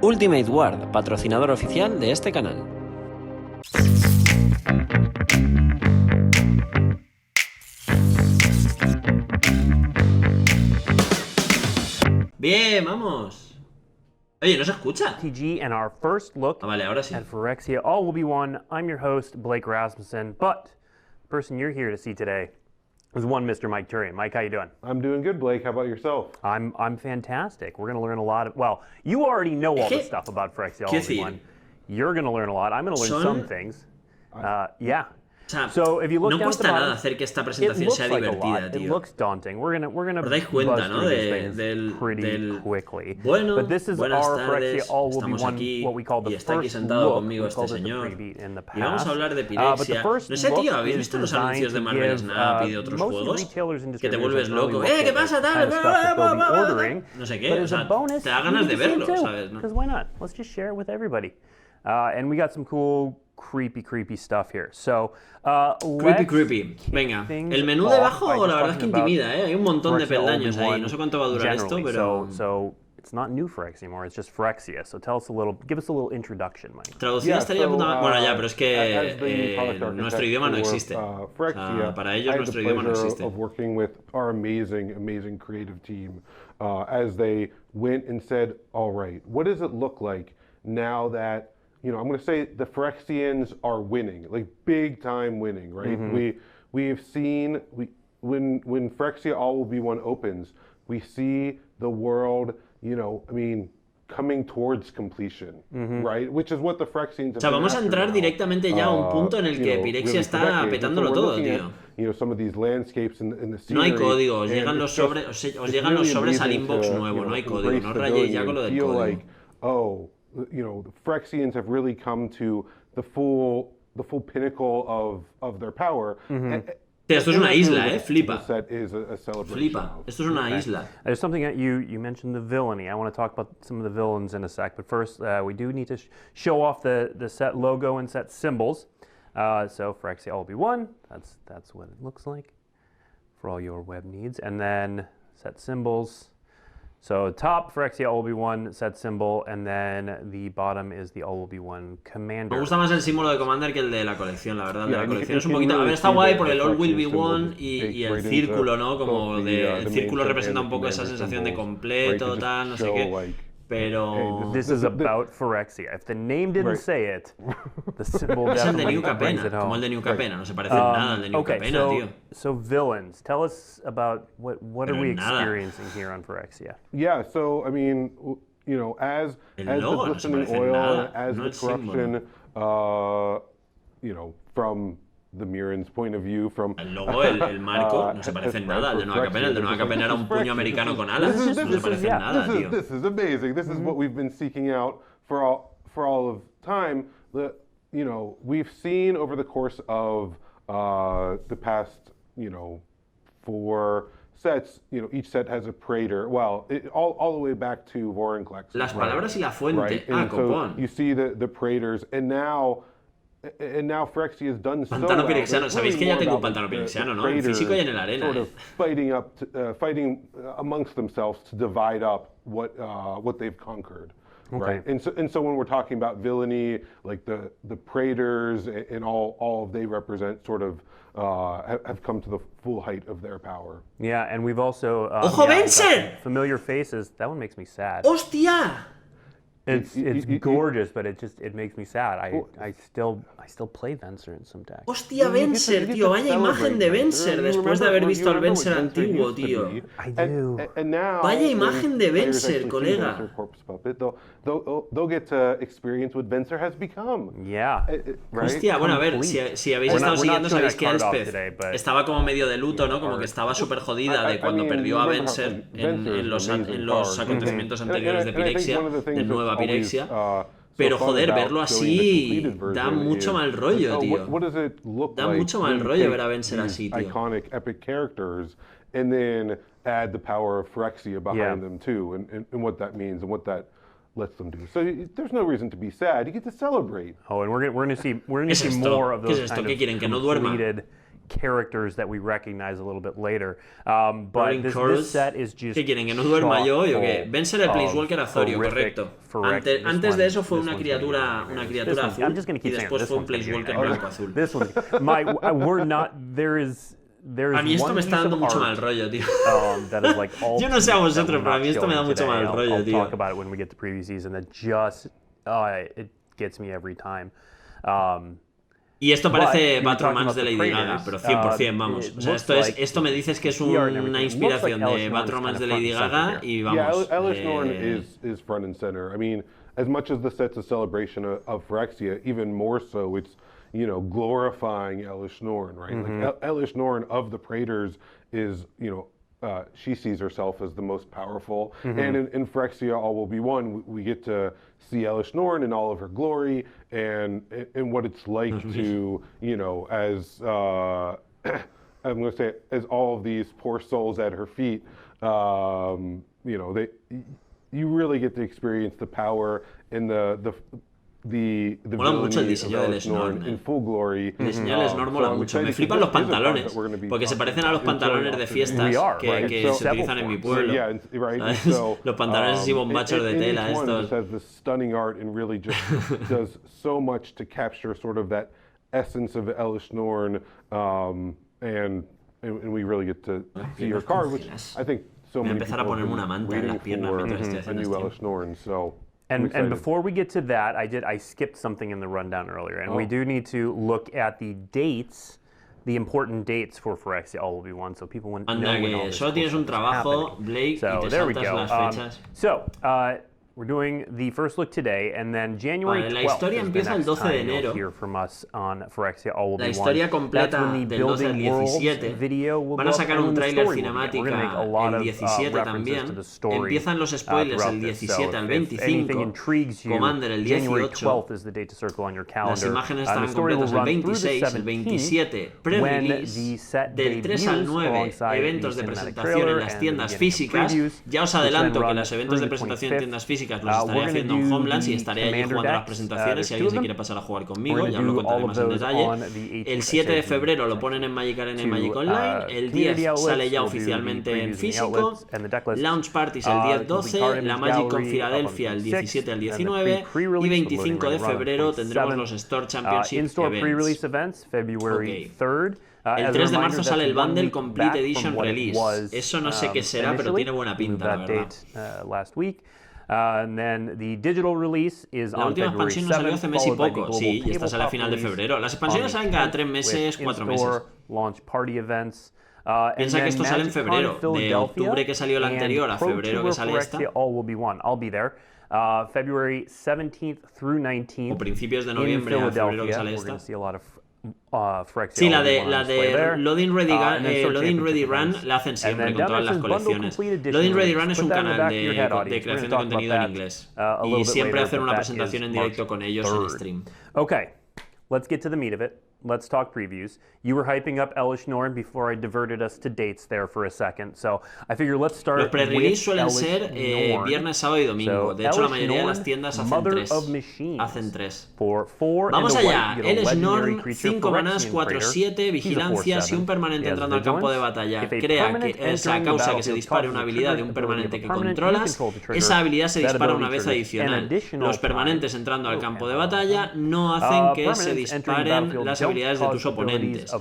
Ultimate Ward, patrocinador oficial de este canal. Bien, vamos. Oye, ¿no se escucha? MTGA and our first look vale, ahora sí. at PHYREXIA. All will be one. I'm your host, Blake Rasmussen, but the person you're here to see today is one Mr. Mike Turian. Mike, how you doing? I'm doing good, Blake. How about yourself? I'm fantastic. We're going to learn a lot of, well, you already know all the stuff about PHYREXIA All will be one. You're going to learn a lot. I'm going to learn some things. Yeah. O sea, so if you look no down cuesta at the nada bottom, hacer que esta presentación sea divertida, tío. It looks daunting. We're gonna Os dais cuenta, ¿no? Pretty quickly. Bueno, but this is buenas our tardes, All will estamos be one, aquí what we call the y está aquí first sentado look. conmigo este señor. Y vamos a hablar de PHYREXIA. No sé, tío, ¿habéis visto los anuncios de Marvel Snap y de otros juegos? Que te vuelves loco. ¿Qué pasa, tal? No sé qué, o sea, te da ganas de verlo, ¿sabes? Because why not? Let's just share it with everybody. And we got some cool creepy stuff here. So, creepy. Venga, el menú de abajo la verdad es que intimida, ¿eh? Hay un montón de peldaños ahí. No sé cuánto va a durar esto, pero... So it's not new PHYREXIA anymore, it's just PHYREXIA. So give us a little introduction, Mike. Traducida estaría puta madre. Bueno, ya, pero es que nuestro idioma no existe. O sea, para ellos nuestro idioma no existe. Of working with our amazing creative team as they went and said, all right, what does it look like now that, you know, I'm going to say the PHYREXIANs are winning, like big time winning, right? Mm-hmm. We've seen when PHYREXIA All Will Be One opens, we see the world, you know, I mean, coming towards completion, right? Which is what the PHYREXIANs have. O sea, vamos a entrar directamente ya a un punto en el que PHYREXIA está petándolo todo, tío. You know, some of these landscapes in the scenery, no hay código, os llegan los sobres al inbox nuevo, no hay código, no rayéis ya con lo del código. Like, oh, you know, the PHYREXIANs have really come to the full pinnacle of their power. Esto es una isla, flipa. Flipa. Esto es una isla. There's something that you mentioned the villainy. I want to talk about some of the villains in a sec, but first we do need to show off the set logo and set symbols. So PHYREXIA All Will Be One. That's what it looks like for all your web needs, and then set symbols. So top, PHYREXIA All Will Be One, set symbol, and then the bottom is the All Will Be One Commander. Me gusta más el símbolo de Commander que el de la colección, la verdad. El de la colección es un poquito... A ver, está guay por el All Will Be One y el círculo, ¿no? Como el círculo representa un poco esa sensación de completo, tal, no sé qué. Pero... This is about PHYREXIA. If the name didn't say it, the symbol es el de definitely New brings it Capena, home. como el de New Capena. No se parece nada al de New Capena, tío. So villains. Tell us about what are we experiencing here on PHYREXIA? Yeah, so I mean, you know, as the glistening oil, as the corruption, you know, from the Mirren's point of view, from el logo, el marco, no se parece en nada al de Nueva Capena. El de Nueva Capena era un puño americano con alas. No se parece en nada, tío. This is amazing. This is what we've been seeking out for all of time. You know, we've seen over the course of the past, you know, 4 sets, you know, each set has a praetor. Well, all the way back to Vorinclex. Las palabras y la fuente. Right? Ah, copón. So you see the praetors, and now PHYREXIA has done so Pantano pirexiano, sabéis que ya tengo un pantano pirexiano, ¿no? En físico y en el arena. Sort of fighting amongst themselves to divide up what they've conquered. Okay. Right? And so when we're talking about villainy, like the praetors and all they represent sort of have come to the full height of their power. Yeah, and we've also ¡Ojo, Venser! Familiar faces. That one makes me sad. ¡Hostia! It's gorgeous, but it makes me sad. I still play Venser in some decks. ¡Hostia, Venser, tío! Vaya imagen de Venser después de haber visto al Venser antiguo, tío. I do. Vaya imagen de Venser, colega. They'll get to experience what Venser has become. Yeah. Right? Hostia, bueno, a ver, si habéis estado siguiendo, sabéis que Elspeth estaba como medio de luto, ¿no? Como que estaba súper jodida de cuando perdió a Venser en los acontecimientos anteriores de PHYREXIA, de nueva PHYREXIA. Pero joder, verlo así da mucho mal rollo, tío. Da mucho mal rollo ver a Venser así, tío. Iconic, epic characters, and then add the power of PHYREXIA behind them too, and what that means and what that lets them do. So there's no reason to be sad. You get to celebrate. Oh, and we're going to see more of those kind of completed characters that we recognize a little bit later. But this set is just... ¿Qué quieren? ¿Que no duerma yo hoy o qué? Vencer el Planeswalker Azorio, correcto. Antes de eso fue una criatura azul y después fue un Planeswalker blanco-azul. A mí esto me está dando mucho mal rollo, tío. Yo no sé a vosotros, pero a mí esto me da mucho mal rollo, tío. Talk about it when we get to preview season. That just it gets me every time. Y esto parece Batromans de Lady Gaga, pero 100%, vamos. O sea, esto me dices que es una inspiración de Batromans de Lady Gaga y vamos. Yeah, Elish Norn is front and center. I mean, as much as the set's a celebration of Phyrexia, even more so, it's, you know, glorifying Elish Norn, right? Like Elish Norn of the Praetors is, you know, she sees herself as the most powerful. And in Phyrexia All Will Be One, we get to see Elish Norn in all of her glory and what it's like to, you know, as, I'm going to say, as all of these poor souls at her feet, you know, you really get to experience the power and the mola mucho el diseño del Snorn. El diseño del Snorn mola mucho. Me flipan los pantalones, porque se parecen a los pantalones de fiestas que se utilizan en mi pueblo. Los pantalones así bombachos de tela estos. Stunning art and really just does so much to capture sort of that essence of Elish Norn, and we really get to see her card, which I think so many people have been waiting for a new Elish Norn. So. And before we get to that, I skipped something in the rundown earlier, and we do need to look at the dates, the important dates for Phyrexia All Will Be One, so people know when all this solo tienes un trabajo, Blake, so y te there we saltas go. las fechas. We're doing the first look today, and then January 12th la historia empieza el 12 de enero. Hear from us on Phyrexia All Will Be One. La historia completa del 12 al 17. Van a sacar un tráiler cinemática el 17 también. Empiezan los spoilers el 17 al 25. Commander el 18. Las imágenes estarán completas el 26, el 27. Pre-release del 3 al 9. Eventos de presentación en las tiendas físicas. Ya os adelanto que los eventos de presentación en tiendas físicas los estaré haciendo en Homelands y estaré allí jugando las presentaciones si alguien se quiere pasar a jugar conmigo, ya os lo contaré más en detalle. El 7 de febrero lo ponen en Magic Arena y Magic Online, el 10 sale ya oficialmente en físico, Launch Parties el 10-12, la Magic con Filadelfia el 17 al 19 y 25 de febrero tendremos los Store Championship Events. El 3 de marzo sale el bundle Complete Edition Release. Eso no sé qué será, pero tiene buena pinta, la verdad. And then the digital release is la última expansión nos salió hace mes y poco, sí, y esta sale a final de febrero. Las expansiones salen cada 3 meses, 4 meses. Piensa que esto sale en febrero, de octubre que salió la anterior a febrero que sale esta. February 17th through 19th. O principios de noviembre a febrero que sale esta. Sí, la de Loading Ready Run la hacen siempre con todas las colecciones. Loading Ready Run es un canal de creación de contenido en inglés y siempre hacen una presentación en directo con ellos en stream. Okay, let's get to the meat of it. Let's talk previews. You were hyping up Elish Norn before I diverted us to dates there for a second. So I figure let's start Los pre-release suelen ser viernes, sábado y domingo. De hecho, la mayoría de las tiendas hacen 3. Vamos allá. Elish Norn, 5 manás, 4-7, vigilancia. Si un permanente entrando al campo de batalla causa que se dispare una habilidad de un permanente que controlas, esa habilidad se dispara una vez adicional. Los permanentes entrando al campo de batalla no hacen que se disparen las habilidades de tus oponentes.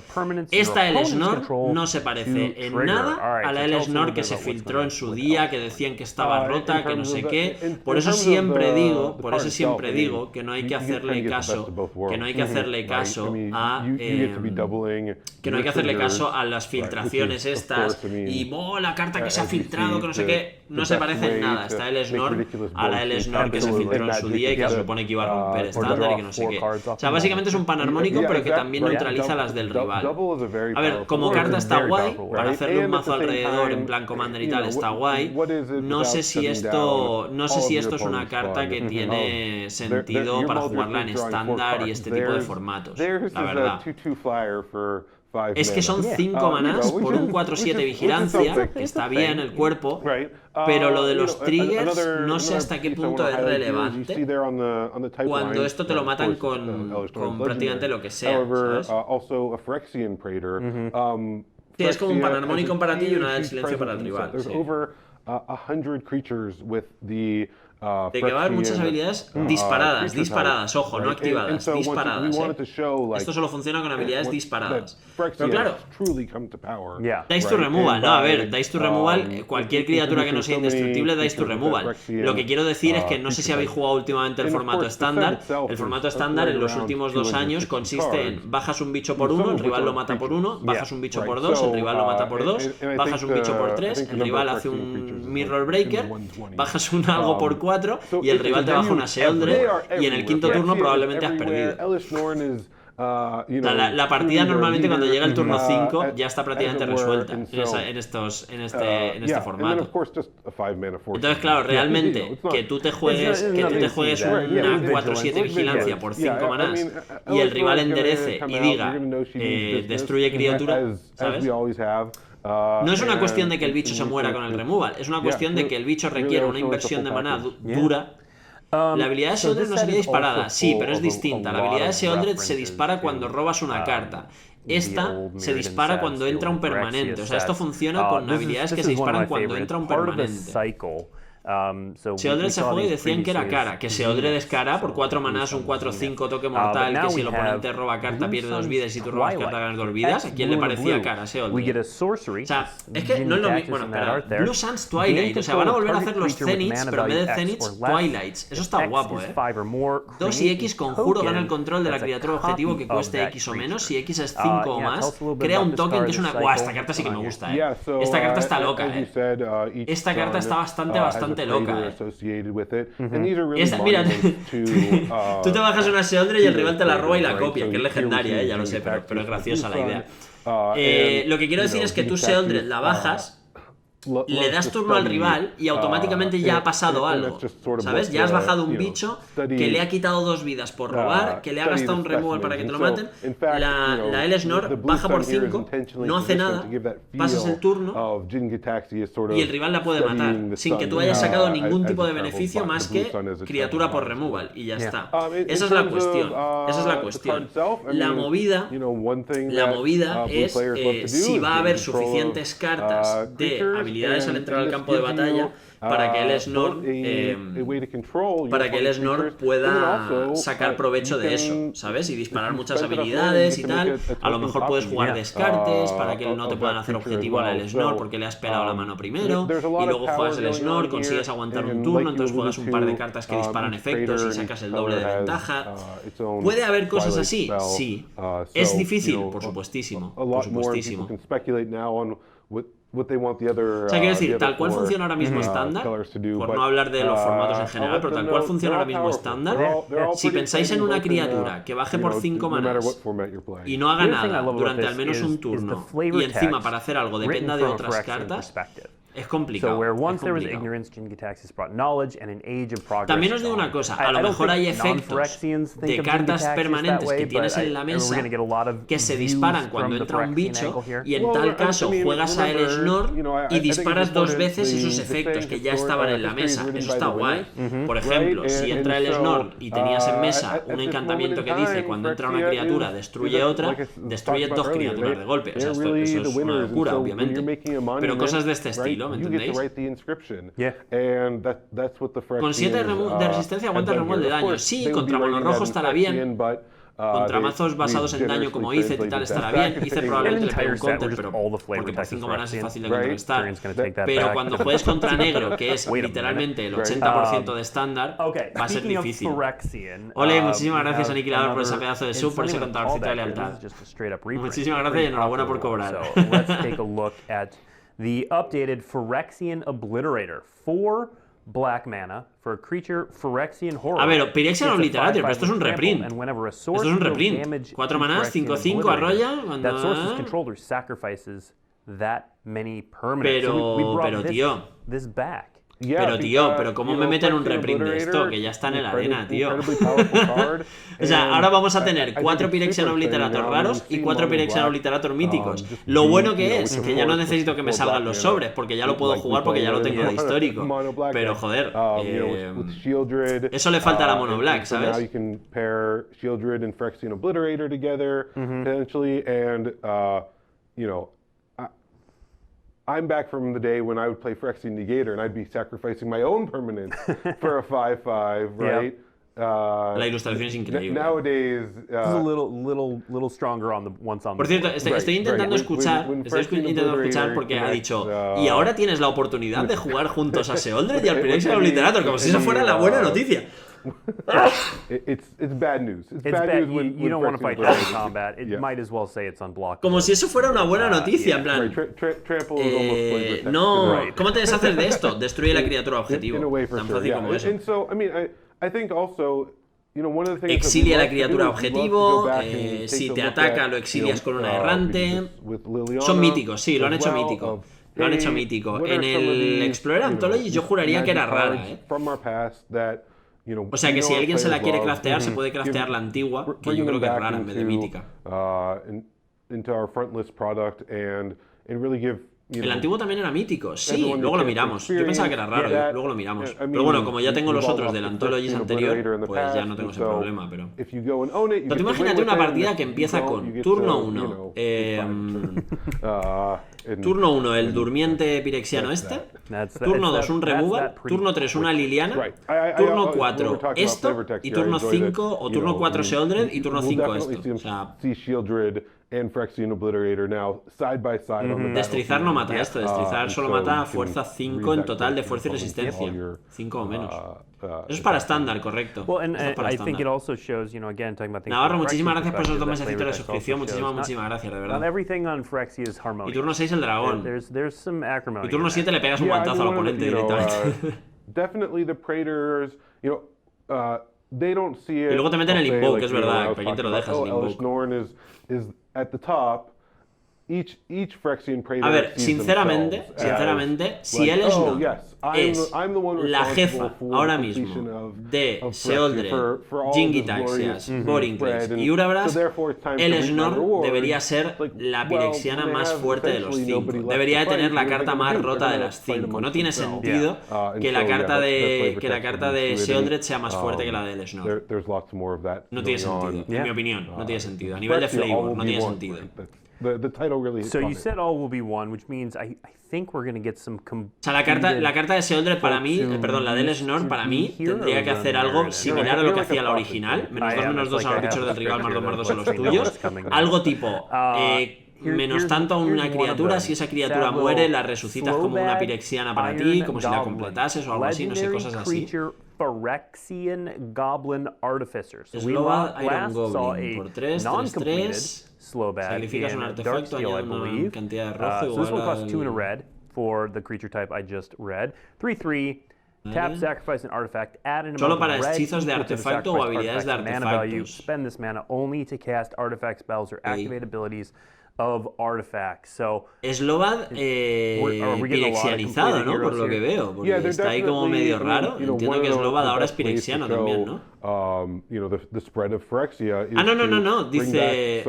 Esta Elish Norn no se parece en nada a la Elish Norn que se filtró en su día, que decían que estaba rota, que no sé qué. Por eso siempre digo que no hay que hacerle caso, a las filtraciones estas y la carta que se ha filtrado, que no sé qué. No se parece en nada esta Elish Norn a la Elish Norn que se filtró en su día y que se supone que iba a romper estándar y que no sé qué. O sea, básicamente es un panarmónico, pero que también neutraliza las del rival. A ver, como carta está guay, para hacerle un mazo alrededor en plan Commander y tal está guay. No sé si esto es una carta que tiene sentido para jugarla en estándar y este tipo de formatos, la verdad. es que son 5 manás por un 4-7 vigilancia, que está bien el cuerpo, pero lo de los triggers no sé hasta qué punto es relevante cuando esto te lo matan con prácticamente lo que sea, ¿sabes? Sí, es como un panarmónico para ti y una del silencio para el rival. Sí. De que va a haber muchas habilidades disparadas, ojo, no activadas, disparadas. Esto solo funciona con habilidades disparadas. Pero claro, Dice to Removal, no, a ver, Dice to Removal, cualquier criatura que no sea indestructible, Dice to Removal. Lo que quiero decir es que no sé si habéis jugado últimamente el formato estándar. El formato estándar en los últimos 2 años consiste en bajas un bicho por 1, el rival lo mata por 1, bajas un bicho por 2, el rival lo mata por 2, bajas un bicho por 3, el rival hace un Mirror Breaker, bajas un algo por 4 y el rival te baja una Sheoldred y en el quinto turno probablemente has perdido. La partida normalmente cuando llega el turno 5 ya está prácticamente resuelta en este formato. Entonces, claro, realmente que tú te juegues una 4-7 vigilancia por 5 manás y el rival enderece y diga destruye criatura, ¿sabes? No es una cuestión de que el bicho se muera con el removal, es una cuestión de que el bicho requiere una inversión de maná dura. La habilidad de Sheoldred no sería disparada, sí, pero es distinta. La habilidad de Sheoldred se dispara cuando robas una carta. Esta se dispara cuando entra un permanente. O sea, esto funciona con habilidades que se disparan cuando entra un permanente. Sheoldred se juega y decían que era cara, que Sheoldred es cara por 4 manás, un 4-5 toque mortal, que si el oponente roba carta pierde 2 vidas y si tú robas carta ganas 2 vidas. ¿A quién le parecía cara Sheoldred? O sea, es que no es lo mismo. Bueno, espera, Blue Suns Twilight, o sea, van a volver a hacer los Zeniths, pero en vez de Zeniths, Twilights. Eso está guapo, 2 y X, conjuro, gana el control de la criatura objetivo que cueste X o menos. Si X es 5 o más, crea un token que es una... ¡Guau! Esta carta sí que me gusta, Esta carta está loca, Esta carta está bastante loca, Mira, tú te bajas una Sheoldred y el rival te la roba y la copia, que es legendaria, ya lo sé, pero es graciosa la idea. Lo que quiero decir es que tú Sheoldred la bajas, le das turno al rival y automáticamente ya ha pasado algo, ¿sabes? Ya has bajado un bicho que le ha quitado 2 vidas por robar, que le ha gastado un removal para que te lo maten. La L-Snor baja por 5, no hace nada, pasas el turno y el rival la puede matar, sin que tú hayas sacado ningún tipo de beneficio más que criatura por removal, y ya está. Esa es la cuestión. La movida es si va a haber suficientes cartas de habilidades al entrar al campo de batalla para que el Snor pueda sacar provecho de eso, ¿sabes? Y disparar muchas habilidades y tal. A lo mejor puedes jugar descartes para que no te puedan hacer objetivo al Snor porque le has pelado la mano primero, y luego juegas el Snor, consigues aguantar un turno, entonces juegas un par de cartas que disparan efectos y sacas el doble de ventaja. ¿Puede haber cosas así? Sí. ¿Es difícil? Por supuestísimo. O sea, quiero decir, tal cual funciona ahora mismo estándar, por no hablar de los formatos en general, pero tal cual funciona ahora mismo estándar, si pensáis en una criatura que baje por 5 manás y no haga nada durante al menos un turno, y encima para hacer algo dependa de otras cartas, es complicado. También os digo una cosa, a lo mejor hay efectos de cartas permanentes que tienes en la mesa que se disparan cuando entra un bicho, y en tal caso juegas a el Snor y disparas 2 veces esos efectos que ya estaban en la mesa. Eso está guay. Por ejemplo, si entra el Snor y tenías en mesa un encantamiento que dice cuando entra una criatura destruye otra, destruye 2 criaturas de golpe. O sea, eso es una locura, obviamente. Pero cosas de este estilo, ¿me entendéis? Con 7 de resistencia aguanta el removal de daño. Sí, contra mono rojo estará bien. Contra mazos basados en daño como Ice y tal estará bien. Ice probablemente le pegue un counter, pero porque por 5 manás es fácil de contrarrestar. Pero cuando juegues contra negro, que es literalmente el 80% de estándar, va a ser difícil. Ole, muchísimas gracias Aniquilador por ese pedazo de sub, por ese contadorcito de lealtad. Muchísimas gracias y enhorabuena por cobrar. The updated Phyrexian Obliterator. 4 black mana for a creature Phyrexian Horror. A ver, Phyrexian Obliterator, pero esto es un reprint. Esto es un reprint. 4 manás, 5-5, arrolla. That source's controller sacrifices that many permanents. Pero tío. This back. Pero tío, pero ¿cómo me meten un reprint de esto? Que ya está en la arena, tío. O sea, ahora vamos a tener 4 Phyrexian Obliterator raros y 4 Phyrexian Obliterator míticos. Lo bueno que es que ya no necesito que me salgan los sobres, porque ya lo puedo jugar porque ya lo tengo de histórico. Pero joder, eso le falta a la mono black, ¿sabes? Shieldred and Phyrexian Obliterator together, potentially, and I'm back from the day when I would play Phyrexian Negator and I'd be sacrificing my own permanence for a 5/5, right? La ilustración es increíble. Nowadays, it's a little stronger on the once on. Por cierto, estoy intentando escuchar, porque ha dicho, y ahora tienes la oportunidad de jugar juntos a Sheoldred y al Phyrexian Obliterator, como si eso fuera la buena noticia. It's bad news. It's bad news when you don't want to fight that in combat. It might as well say it's unblockable. Como si eso fuera una buena noticia, en plan. No, ¿cómo te deshaces de esto? Destruye la criatura objetivo. Tan fácil como eso. I think also, one of the things exilia la criatura objetivo, si te ataca lo exilias con una errante. Son míticos, sí, lo han hecho mítico. Lo han hecho mítico. En el Explorer Anthology yo juraría que era rara, O sea que si alguien se la quiere craftear, se puede craftear la antigua, que yo creo que es rara en vez de mítica. El antiguo también era mítico, sí, luego lo miramos. Yo pensaba que era raro, luego lo miramos. Pero bueno, como ya tengo los otros del Anthology anterior, pues ya no tengo ese problema, pero... Pero tú imagínate una partida que empieza con turno 1, turno 1 el durmiente pirexiano este, turno 2 un removal, turno 3 una Liliana, turno 4 esto, y turno 5 o turno 4 Sheoldred y turno 5 esto. O sea... Destrizar no mata esto, destrizar solo mata fuerza 5 en total de fuerza y resistencia, 5 o menos. Eso es para estándar, correcto. Navarro, muchísimas gracias por esos 2 mesecitos de suscripción, muchísimas gracias, de verdad. Y turno 6 el dragón. Y turno 7 le pegas un guantazo al oponente directamente. Y luego te meten el invoke, es verdad, ¿para quién te lo dejas el invoke? A ver, sinceramente, si él es la jefa ahora mismo de Sheoldred, Jin-Gitaxias, Vorinclex y Hurabras, el Snor debería ser la pirexiana más fuerte de los 5. Debería de tener la carta más rota de las 5. No tiene sentido que la carta de Sheoldred sea más fuerte que la del Snor. No tiene sentido, en mi opinión, no tiene sentido. A nivel de flavor, no tiene sentido. So you said all will be one, which means I think we're going to get some. O sea, la carta de Sheoldred para mí, perdón, la del Snor para mí tendría que hacer algo similar a lo que hacía la original, -2/-2 a los bichos del rival, +2/+2 a los tuyos, algo tipo menos tanto a una criatura, si esa criatura muere la resucitas como una pirexiana para ti, como si la completases o algo así, no sé, cosas así. Phyrexian Goblin Artificer. So Slowbad Iron Goblin por 3/3/3. Sacrificas un artefacto, añade una cantidad de rojo igual. So this one costs 2 and a red for the creature type I just read. 3/3. Tap, sacrifice an artifact, add an solo amount para of red hechizos de artefacto o habilidades de artefactos. Spend this mana only to cast artifact spells or activate abilities of artifacts. So Slowbad pirexianizado, ¿no? Por lo que veo, porque está ahí como medio raro. Entiendo que Slowbad ahora es pirexiano también, ¿no? No. Dice,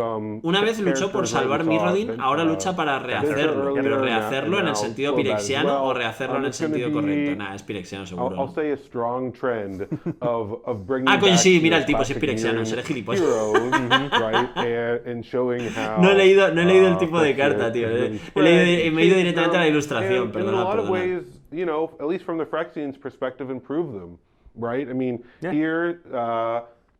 una vez luchó por salvar Mirrodin, ahora lucha para rehacerlo. Pero rehacerlo en el sentido pirexiano o rehacerlo en el sentido correcto. Nah, es pirexiano seguro. ¿No? Coño, sí, mira el tipo, si es pirexiano, seré gilipollas. No he leído el tipo de carta, tío. Me he ido directamente a la ilustración, perdona. At least from the Phyrexians' perspective, improve them. Right? I mean, here,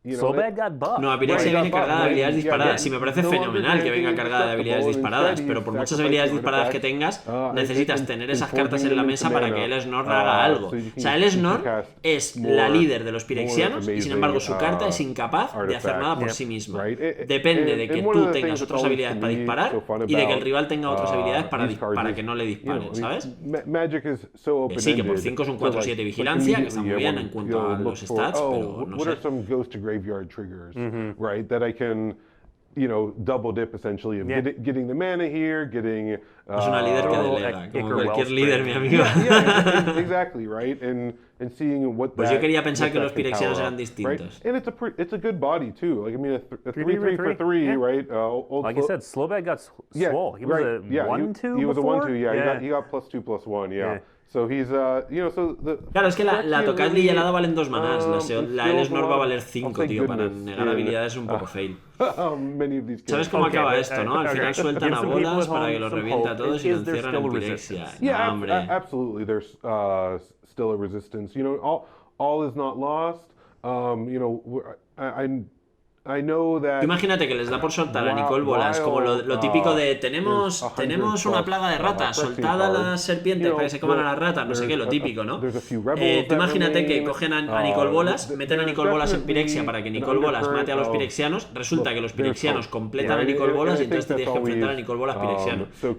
no, Phyrexian viene cargada de habilidades disparadas. Sí, me parece fenomenal que venga cargada de habilidades disparadas, pero por muchas habilidades disparadas que tengas, necesitas tener esas cartas en la mesa para que el Snor haga algo. O sea, el Snor es la líder de los Phyrexianos y sin embargo su carta es incapaz de hacer nada por sí misma. Depende de que tú tengas otras habilidades para disparar y de que el rival tenga otras habilidades para que no le disparen, ¿sabes? Sí, que por 5 es un 4/7 vigilancia, que está muy bien en cuanto a los stats, pero no sé. Graveyard triggers, right? That I can, double dip essentially of getting the mana here, getting Es una líder que delega, como cualquier líder, mi amigo. Yeah, exactly, right? And seeing what pues yo quería pensar que los pirexianos eran distintos. Right? And it's a good body too. Like I mean, a 3-3 for 3, right? Like I said, Slovak got swole. He was a 1-2. He was a 1-2. Yeah, he got +2/+1. Yeah. So he's, Claro, es que la tocadli y el hada valen 2 manás. La Elesnor va a valer 5, tío. Para negar habilidades es un poco fail. ¿Sabes cómo acaba esto, no? Al final sueltan a bolas para que los reviente a todos y lo encierran en Phyrexia. Yeah, no, hombre. Absolutely. There's still a resistance. You know, all is not lost. You know, I know that. Imagínate que les da por soltar a Nicole bolas, como lo típico de tenemos una plaga de ratas, soltad a las serpientes para que se coman a las ratas, no sé qué, lo típico, ¿no? Tú imagínate que cogen a Nicole bolas, meten a Nicole bolas en Phyrexia para que Nicole bolas mate a los pirexianos, resulta que los pirexianos completan a Nicole bolas y entonces te tienes que enfrentar a Nicole bolas pirexiano. So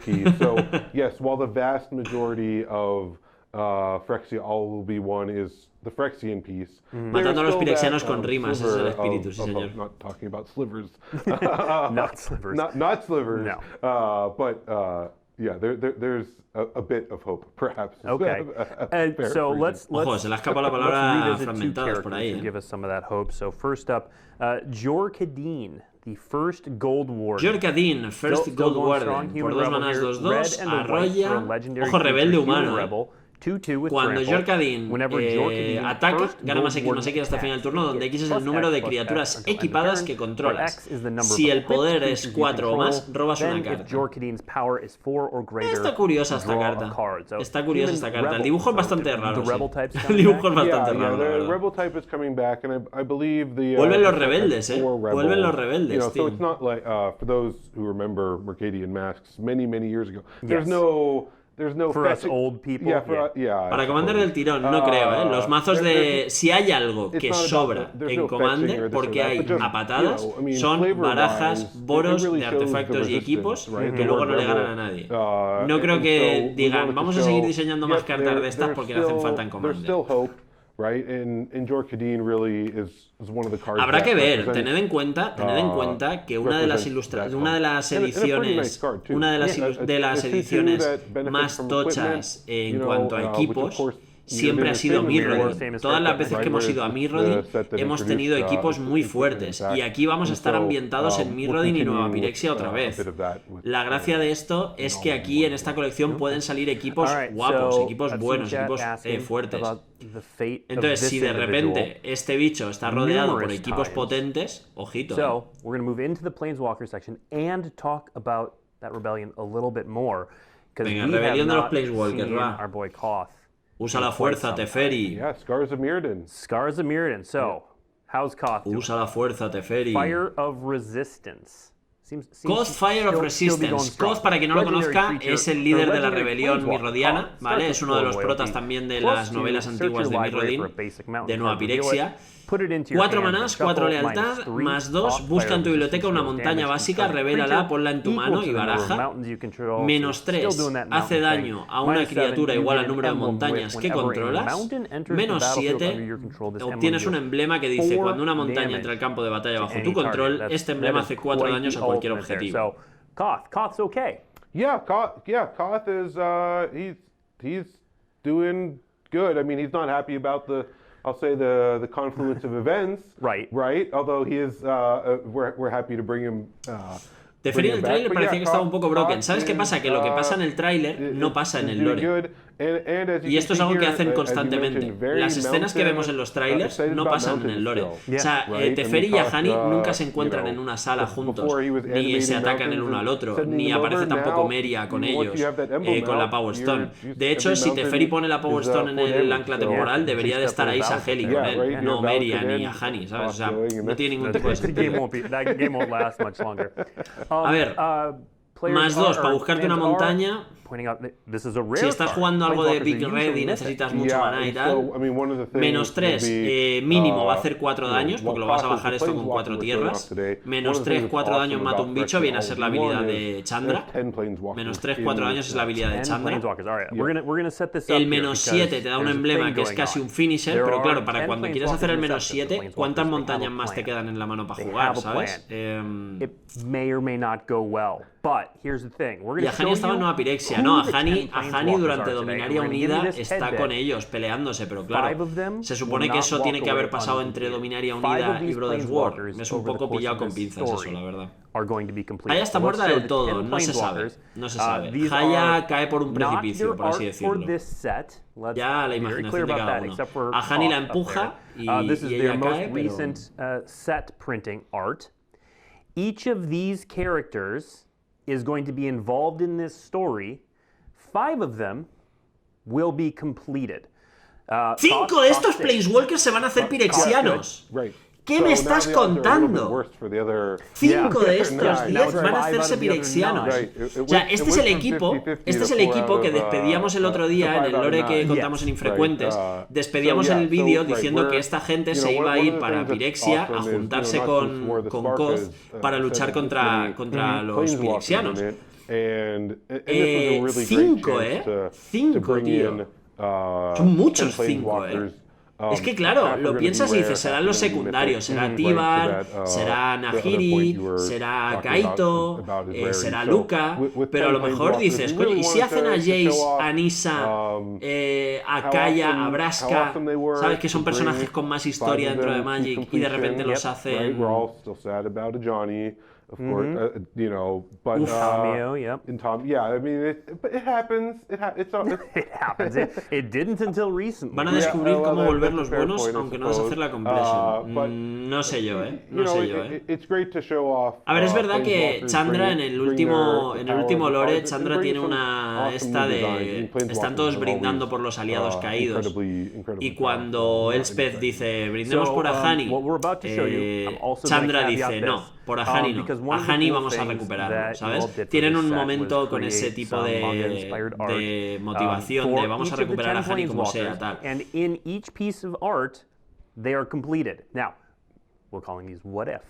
yes, while the vast majority of Phyrexia all will be one is the Phyrexian piece. Matando a los pirexianos con rimas, ese es el espíritu, sí señor. Not talking about slivers. Not slivers. Not slivers. No. But yeah, there's a bit of hope, perhaps. Okay. So let's Ojo, se le ha escapado la palabra fragmentados por ahí. Give us some of that hope. So first up, Jorkadin. The first Gold Warden. Jorkadin, first Gold Warden. Por 2 manás, 2/2, arrolla. Ojo, rebelde humano. Cuando Jorkadin ataca, gana más X más X hasta el final del turno, donde X es el número de criaturas equipadas que controlas. Si el poder es 4 o más, robas una carta. Está curiosa esta carta. Está curiosa esta carta. El dibujo es bastante raro. El dibujo es bastante raro, la verdad. Vuelven los rebeldes, Vuelven los rebeldes, tío. So it's not like, for those who remember Mercadian Masks many years ago, there's no for us old people. Para Commander del tirón, no creo, Los mazos de... Si hay algo que sobra en Commander, porque hay a patadas, son barajas, boros de artefactos y equipos que luego no le ganan a nadie. No creo que digan, vamos a seguir diseñando más cartas de estas porque le hacen falta en Commander. Right? And Jorkadin really is one of the cards. Habrá que ver, tened en cuenta que una de las ediciones más tochas en cuanto a equipos siempre ha sido Mirrodin. Todas las veces que hemos ido a Mirrodin hemos tenido equipos muy fuertes y aquí vamos a estar ambientados en Mirrodin y Nueva Phyrexia otra vez. La gracia de esto es que aquí en esta colección pueden salir equipos guapos, equipos buenos, equipos fuertes. Entonces, si de repente este bicho está rodeado por equipos potentes, ojito. So, we're going to move into the Planeswalker section and talk about that rebellion a little bit more. Venga, rebelión de los Planeswalkers, va. Our boy Koth. Usa la fuerza, Teferi. Yeah, Scars of Mirrodin. Scars of Mirrodin. So, how's Koth doing? Usa la fuerza, Teferi. Fire of Resistance. Koth, Fire of Resistance. Koth, para quien no lo conozca, es el líder de la rebelión mirrodiana, ¿vale? Es uno de los protas también de las novelas antiguas de Mirrodin, de Nueva Phyrexia. 4 manás, 4 lealtad, más 2, busca en tu biblioteca una montaña básica, revélala, ponla en tu mano y baraja. Menos 3, hace daño a una criatura igual al número de montañas que controlas. Menos 7, obtienes un emblema que dice, cuando una montaña entra al campo de batalla bajo tu control, este emblema hace 4 daños a cualquier objetivo. Koth's okay. Yeah, Koth is, he's doing good. I mean, he's not happy about I'll say the confluence of events, right? Although he is, we're happy to bring him. Teferi en el tráiler parecía que estaba un poco broken. ¿Sabes qué pasa? Que lo que pasa en el tráiler no pasa en el lore. Y esto es algo que hacen constantemente. Las escenas que vemos en los trailers no pasan en el lore. O sea, Teferi y Ahani nunca se encuentran en una sala juntos, ni se atacan el uno al otro, ni aparece tampoco Meria con ellos, con la Power Stone. De hecho, si Teferi pone la Power Stone en el ancla temporal, debería de estar ahí Saheli con él, no Meria ni Ahani, ¿sabes? O sea, no tiene ningún tipo de sentido. A ver, más 2 para buscarte una montaña. Si estás jugando algo de Big Red y necesitas mucho maná y tal, menos 3 mínimo va a hacer 4 daños, porque lo vas a bajar esto con 4 tierras. Menos 3, 4 daños mata un bicho, viene a ser la habilidad de Chandra. Menos 3, 4 daños es la habilidad de Chandra. El menos 7 te da un emblema que es casi un finisher, pero claro, para cuando quieras hacer el menos 7, ¿cuántas montañas más te quedan en la mano para jugar, sabes? But here's the thing. We're Y going to Ahani show estaba en you Nueva Pirexia. who No, the Ahani 10 planeswalkers durante are today. Dominaria We're gonna give you Unida this está head con deck. ellos peleándose, pero 5 claro, of them se will supone que not eso walk tiene que haber away pasado entre undefeated. Dominaria 5 Unida of y these Brothers War. planeswalkers Es un over the poco course pillado of con this pinzas eso, story la verdad. are going to be completed. Haya está So let's muerta show del the todo, 10 no se sabe. planeswalkers. No se sabe. These Haya are cae por un not precipicio, their por así art for decirlo. this set. Let's Ya la be very imaginación clear de about cada that, uno. except for Ahani la Koth up empuja there. This is y their ella most cae, pero... recent set printing art. Each of these characters is going to be involved in this story. 5 of them will be completed. 5 de estos Planeswalkers se van a hacer pirexianos. Right. ¿Qué me estás contando? 5 de estos 10 van a hacerse pirexianos. O sea, este es el equipo que despedíamos el otro día en el lore que contamos en Infrecuentes. Despedíamos en el vídeo diciendo que esta gente se iba a ir para Pirexia a juntarse con Koth para luchar contra los pirexianos. 5, 5, tío. Son muchos 5, Es que claro, lo piensas y dices, serán los secundarios, será Tibar, será Nahiri, será Kaito, será Luca, pero a lo mejor dices, coño, ¿y si hacen a Jace, a Nissa, a Kaya, a Braska, sabes que son personajes con más historia dentro de Magic y de repente los hacen... Of course, you know, but cameo, yep. In Tom, yeah, I mean, it happens. It happens. It didn't until recently. Van a descubrir cómo volverlos buenos, aunque no vas a hacer la completion. No sé yo, No sé yo, It's great to show off. A ver, es verdad que Chandra en el último lore, Chandra tiene una esta de están todos brindando por los aliados caídos. Y cuando Elspeth dice brindemos por Ahani, Chandra dice no. Por Ahani no. Ahani vamos a recuperarlo, ¿sabes? Tienen un momento con ese tipo de motivación de vamos a recuperar a Ahani como sea, tal. And in each piece of art, they are completed. Now, we're calling these what if.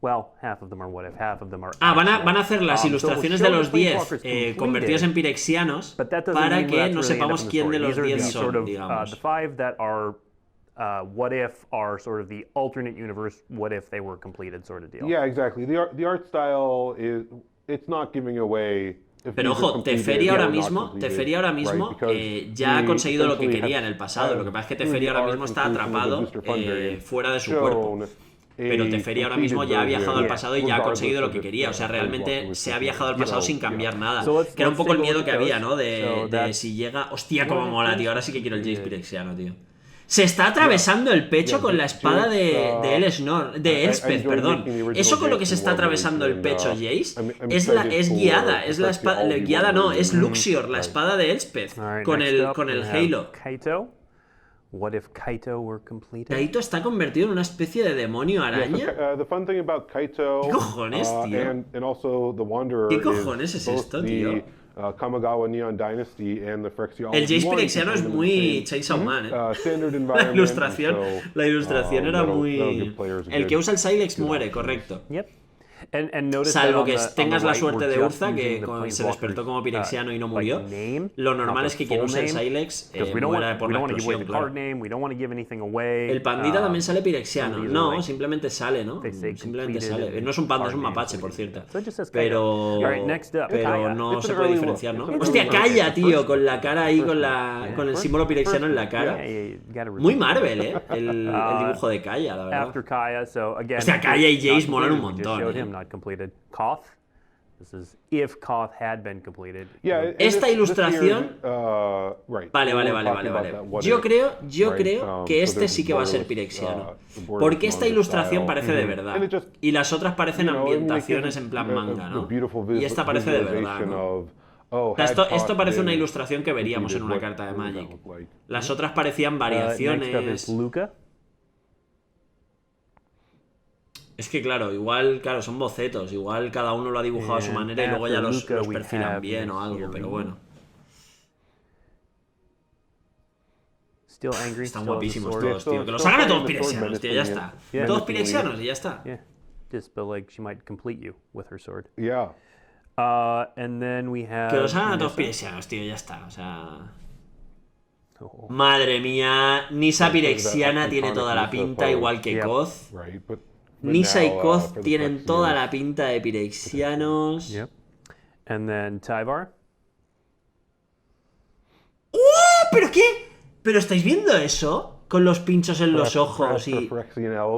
Well, half of them are what if, half of them are... van a hacer las ilustraciones de los 10 convertidos en pirexianos para que no sepamos quién de los 10 son, digamos. The 5 that are what if are sort of the alternate universe, what if they were completed sort of deal. Yeah, exactly. The art style it's not giving away. Pero ojo, Teferi ahora mismo ya ha conseguido lo que quería en el pasado. Lo que pasa es que Teferi ahora mismo está atrapado fuera de su cuerpo. Pero Teferi ahora mismo ya ha viajado al pasado y ya ha conseguido lo que quería. O sea, realmente se ha viajado al pasado sin cambiar nada. Que era un poco el miedo que había, ¿no? De si llega... Hostia, cómo mola, tío. Ahora sí que quiero el Jace Pirexiano, tío. Se está atravesando el pecho con la espada de Elspeth, perdón. Eso con lo que se está atravesando el pecho Jace es guiada, es la espada, guiada no, es Luxior, la espada de Elspeth, con el Halo. What if Kaito were completed? Kaito está convertido en una especie de demonio araña. ¿Qué cojones, tío? ¿Qué cojones es esto, tío? Kamigawa Neon Dynasty and the Phyrexia. El Jace Pirexiano es muy Chainsaw Man, La ilustración era muy... El que usa el Silex muere, correcto. Salvo que tengas la suerte de Urza, que se despertó como pirexiano y no murió. Lo normal es que quien use el Silex muera por la explosión, claro. El pandita también sale pirexiano. No, simplemente sale, ¿no? Simplemente sale. No es un panda, es un mapache, por cierto. Pero no se puede diferenciar, ¿no? Hostia, Kaya, tío, con la cara ahí, con el símbolo pirexiano en la cara. Muy Marvel, el dibujo de Kaya, la verdad. Hostia, Kaya y Jace molan un montón, not completed. Koth. This is if Koth had been completed. Esta ilustración. Vale. Yo creo que este sí que va a ser pirexiano. Porque esta ilustración parece de verdad. Y las otras parecen ambientaciones en plan manga, ¿no? Y esta parece de verdad, ¿no? Esto parece una ilustración que veríamos en una carta de Magic. Las otras parecían variaciones. Es que claro, son bocetos, igual cada uno lo ha dibujado a su manera y luego ya los perfilan bien o algo, pero bueno. Están guapísimos todos, tío. Que los hagan a todos pirexianos, tío, ya está. Todos pirexianos y ya está. Que los hagan a todos pirexianos, tío, ya está, o sea... Madre mía, Nissa pirexiana tiene toda la pinta, igual que Koth. Nissa y Koth tienen toda la pinta de pirexianos. And then Tyvar. ¡Oh! ¿Pero qué? ¿Pero estáis viendo eso? Con los pinchos en los ojos y...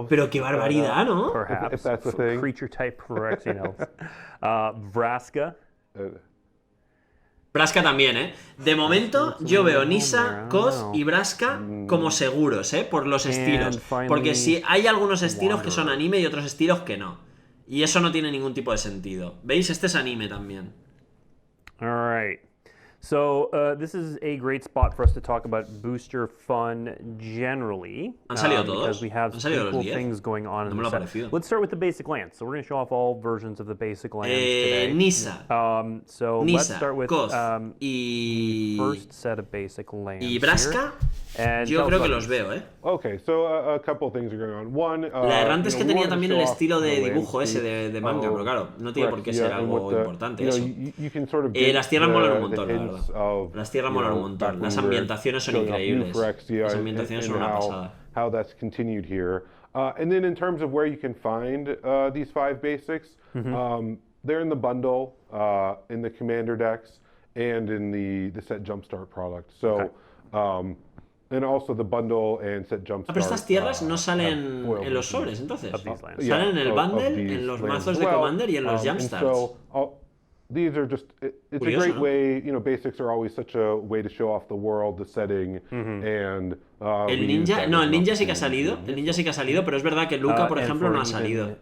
Pero qué barbaridad, ¿no? Perhaps. Creature type Phyrexian elves. Vraska. Vraska también, ¿eh? De momento yo veo Nissa, Koz y Vraska como seguros, ¿eh? Por los estilos. Porque si hay algunos estilos que son anime y otros estilos que no. Y eso no tiene ningún tipo de sentido. ¿Veis? Este es anime también. Alright. So, this is a great spot for us to talk about booster fun generally. ¿Han salido todos? Because we have some cool 10? things going on in No me lo the ha set. parecido. Let's start with the basic lands. So we're going to show off all versions of the basic lands today. Nissa. So Nissa, let's start with Koz the first set of basic lands. Y Vraska, yo creo que los veo, ¿eh? Okay, so a couple things are going on. One, la errante es que tenía también el estilo de dibujo ese de manga, pero claro, no tiene por qué ser algo importante eso. Las tierras molan un montón, la verdad. Las tierras molan un montón. Las ambientaciones son increíbles. Las ambientaciones son una pasada. How that's continued here. And then in terms of where you can find these 5 basics, they're in the bundle, in the commander decks, and in the set jumpstart product. So, and also the bundle and set jumpstart. Pero estas tierras no salen en los sobres, entonces. Salen en el bundle, en los mazos de commander y en los jumpstarts. These are just, it's a great way, you know, basics are always such a way to show off the world, the setting, and... el ninja sí que ha salido, pero es verdad que Luca, por ejemplo, no ha salido.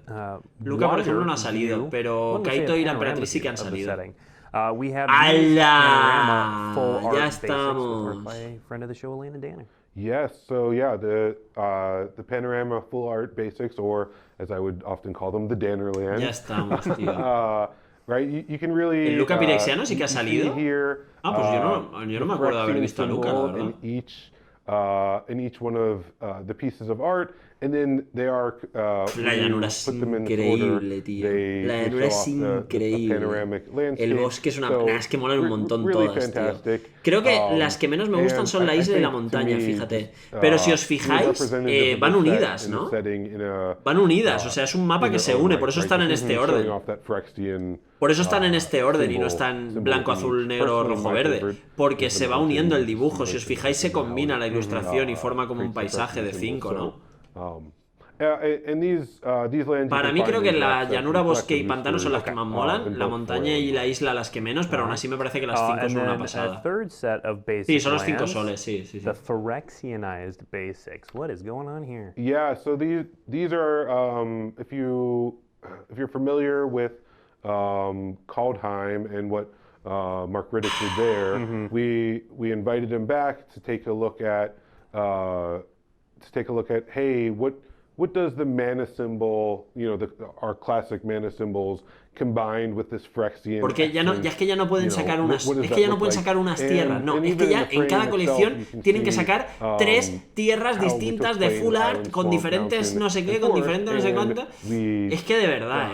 Luca, por ejemplo, no ha salido, pero Kaito y la Emperatriz sí que han salido. ¡Hala! Ya estamos. Yes, so yeah, the Panorama Full Art Basics, or as I would often call them, the Dannerlands. Ya estamos, tío. Right, you can really. ¿El Luca Phyrexiano sí que ha salido? Pues yo no me acuerdo de haber visto a Luca, la verdad. In each one of the pieces of art, and then they are. La llanura es increíble, tío. La llanura es increíble. El bosque es una. Es que molan un montón todas, tío. Creo que las que menos me gustan son la isla y la montaña, fíjate. Pero si os fijáis, van unidas, ¿no? Van unidas, o sea, es un mapa que se une, por eso están en este orden. Por eso están en este orden y no están blanco, azul, negro, rojo, verde. Porque se va uniendo el dibujo. Si os fijáis, se combina la ilustración y forma como un paisaje de 5, ¿no? Para mí creo que la llanura, bosque y pantano son las que más molan, la montaña y la isla las que menos, pero aún así me parece que las 5 son una pasada. Sí, son los 5 soles, sí. The Phyrexianized basics. What is going on here? Yeah, so these are if you're familiar with Kaldheim and what Mark Riddick did there, we invited him back to take a look at hey, what does the mana symbol, you know, our classic mana symbols combined with this Phyrexian? Porque es que ya no pueden sacar unas tierras, no, es que ya en cada colección tienen que sacar 3 tierras distintas de full art con diferentes no sé qué, con diferentes no sé cuánto. Es que de verdad,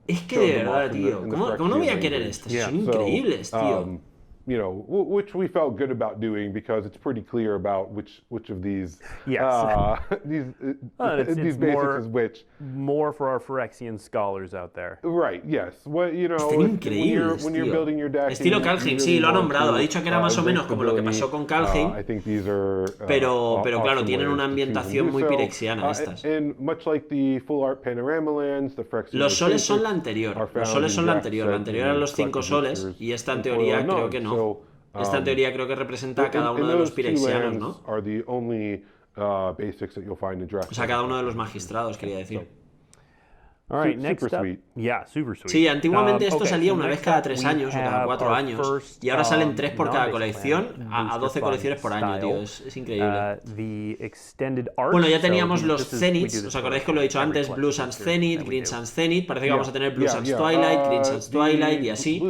es que de verdad, tío. ¿Cómo no voy a querer estas? Son increíbles, tío. You know, which we felt good about doing because it's pretty clear about which of these these basics is which. More for our Phyrexian scholars out there. Right, yes. Well, you know, increíbles, when you're building your deck. Estilo Kaldheim, sí, lo ha nombrado. Ha dicho que era más o menos como lo que pasó con Kaldheim. Pero claro, tienen una ambientación muy pirexiana estas. And much like the full art panorama lands, the Phyrexian. Los soles son la anterior. Los soles son la anterior. La anterior eran los 5 soles y esta en teoría creo que no. Esta en teoría creo que representa a cada uno de los pirexianos, ¿no? O sea, cada uno de los magistrados, quería decir. All right, next up. Yeah, super sweet. Sí, antiguamente esto salía una vez cada 3 años o cada 4 años. Y ahora salen 3 por cada colección, a 12 colecciones por año, tío. Es increíble. Bueno, ya teníamos los Zeniths. ¿Os acordáis que lo he dicho antes? Blue Suns Zenith, Green Suns Zenith. Parece que vamos a tener Blue Suns Twilight, Green Suns Twilight y así.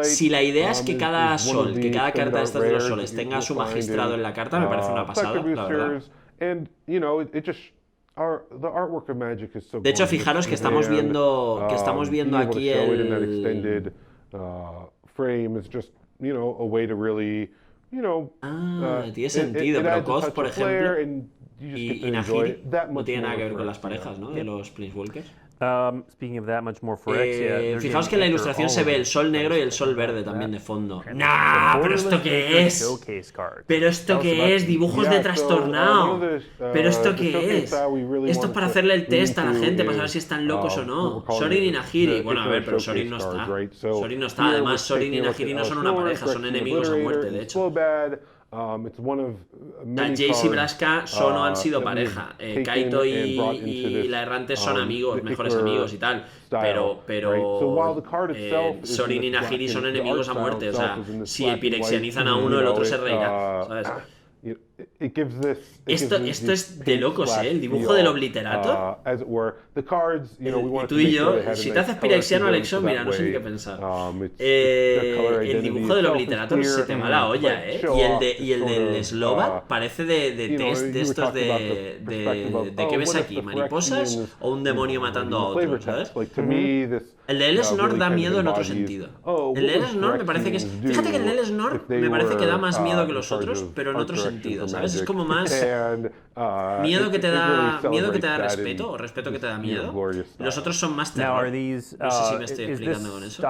Si la idea es que cada sol, que cada carta de estas de los soles tenga su magistrado en la carta, me parece una pasada, la verdad. De hecho, fijaros que estamos viendo aquí el tiene sentido, pero Koz, por ejemplo, y Nahiri no tiene nada que ver con las parejas, ¿no? De los Planeswalkers. Speaking of that, much more Phyrexia. Fijaos que en la ilustración se ve el sol negro y el sol verde también de fondo. ¡Nah! ¿Pero esto qué es? ¿Pero esto qué es? Dibujos de trastornado. ¿Pero esto qué es? Esto es para hacerle el test a la gente, para saber si están locos o no. Sorin y Nahiri. Bueno, a ver, pero Sorin no está. Sorin no está. Además, Sorin y Nahiri no son una pareja, son enemigos a muerte, de hecho. Jace y Braska son o han sido pareja. Kaito y la errante son amigos, mejores amigos y tal. Pero Sorin y Nahiri son enemigos a muerte. O sea, si pirexianizan a uno, el otro se reirá, ¿sabes? Esto es de locos, ¿eh? El dibujo del obliterato. Y tú y yo, si te haces pirexiano, Alexo, mira, no sé ni qué pensar. El dibujo del obliterato se te va la olla, ¿eh? Y el del Slobat parece de test de estos de ¿qué ves aquí? ¿Mariposas o un demonio matando a otro, ¿sabes? El de Elesnor da miedo en otro sentido. El de Elesnor me parece que es... Fíjate que el de Elesnor me parece que da más miedo que los otros, pero en otro sentido, ¿sabes? Es como más miedo que te da respeto o respeto que te da miedo. Los otros son más terror. No sé si me estoy explicando con eso.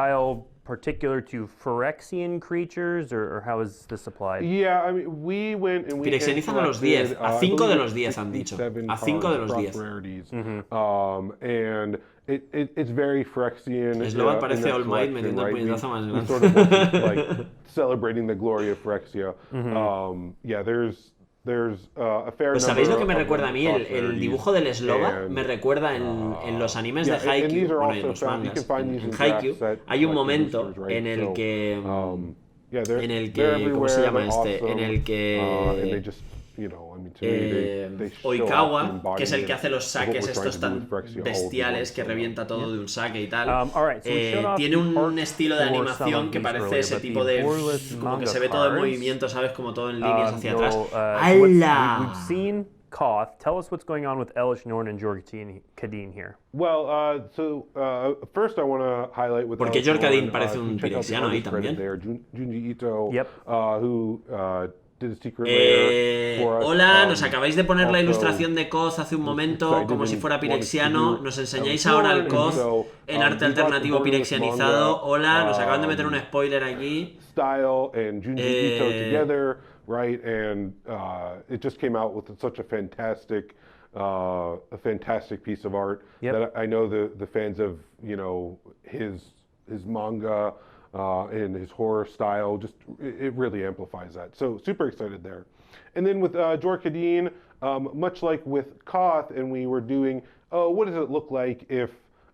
Particular to Phyrexian creatures, or how is this applied? Yeah, I mean, we went and we Pirexianizan a los 10, a 5 de los 10 han dicho. A 5 de los 10. And it's very Phyrexian. Slobat parece All Might metiendo el puñetazo más grande. Sort of like celebrating the glory of Phyrexia. Yeah, there's a fair pues ¿sabéis lo que me recuerda a mí? El dibujo del Slobat me recuerda en los animes de Haikyuu, bueno, y en los mangas. En Haikyuu hay un momento en el que... ¿cómo se llama este? En el que... Oikawa, que es el que hace los saques estos tan bestiales que revienta todo de un saque y tal, tiene un estilo de animación que parece ese tipo de... como que se ve todo en movimiento, ¿sabes? Como todo en líneas hacia atrás. ¡Hala! Koth, tell us what's going on with Elish Norn and Jorkadin here. Well, first I want to highlight with porque Jorkadin parece un pirexiano ahí también. Junji Ito, who hola, nos acabáis de poner la ilustración de Koth hace un momento, como si fuera pirexiano. Nos enseñáis ahora el Koth en arte alternativo pirexianizado. Hola, nos acaban de meter un spoiler aquí. Style and Junji Ito together, right? And it just came out with such a fantastic piece of art that I know the fans of his manga. And his horror style, just it really amplifies that. So super excited there. And then with Jorkadin, much like with Koth, and we were doing, what does it look like if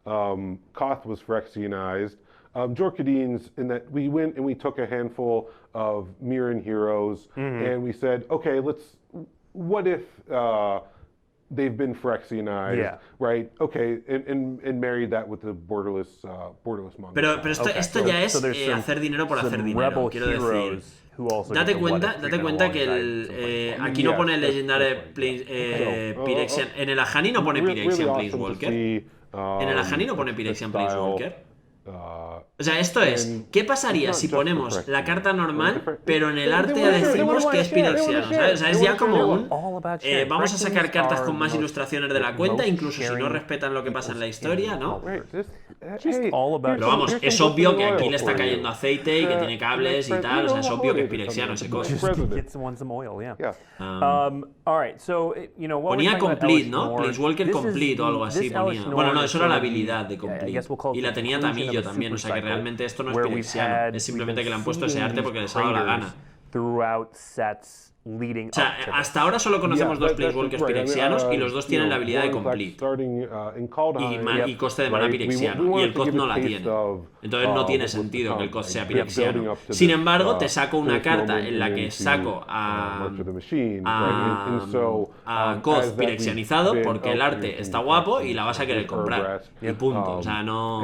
Koth was Phyrexianized? Jorkadin's in that we went and we took a handful of Mirren heroes and we said, okay, what if they've been Phyrexianized, right? Okay, and married that with the borderless manga. Pero esto ya es hacer dinero por hacer dinero, quiero decir. Date cuenta que aquí no pone Legendary Pyrexian. En el Ahani no pone Pyrexian Planeswalker. En el Ahani no pone Pyrexian Planeswalker. O sea, esto es, ¿qué pasaría si ponemos la carta normal, pero en el arte ya decimos que es pirexiano? ¿Sabes? O sea, es ya como un... vamos a sacar cartas con más ilustraciones de la cuenta, incluso si no respetan lo que pasa en la historia, ¿no? Pero vamos, es obvio que aquí le está cayendo aceite y que tiene cables y tal, o sea, es obvio que es pirexiano ese coche. Ponía complete, ¿no? Planeswalker complete o algo así ponía. Bueno, no, eso era la habilidad de complete. Y la tenía Tamillo también, o sea que realmente esto no es pirexiano, es simplemente que le han puesto ese arte porque les ha dado la gana. O sea, hasta ahora solo conocemos dos Planeswalkers pirexianos y los dos tienen la habilidad de complete y coste de mana pirexiano, y el Koth no la tiene. Entonces no tiene sentido que el Koth sea pirexiano. Sin embargo, te saco una carta en la que saco a Koth pirexianizado porque el arte está guapo y la vas a querer comprar. Y punto. O sea, no...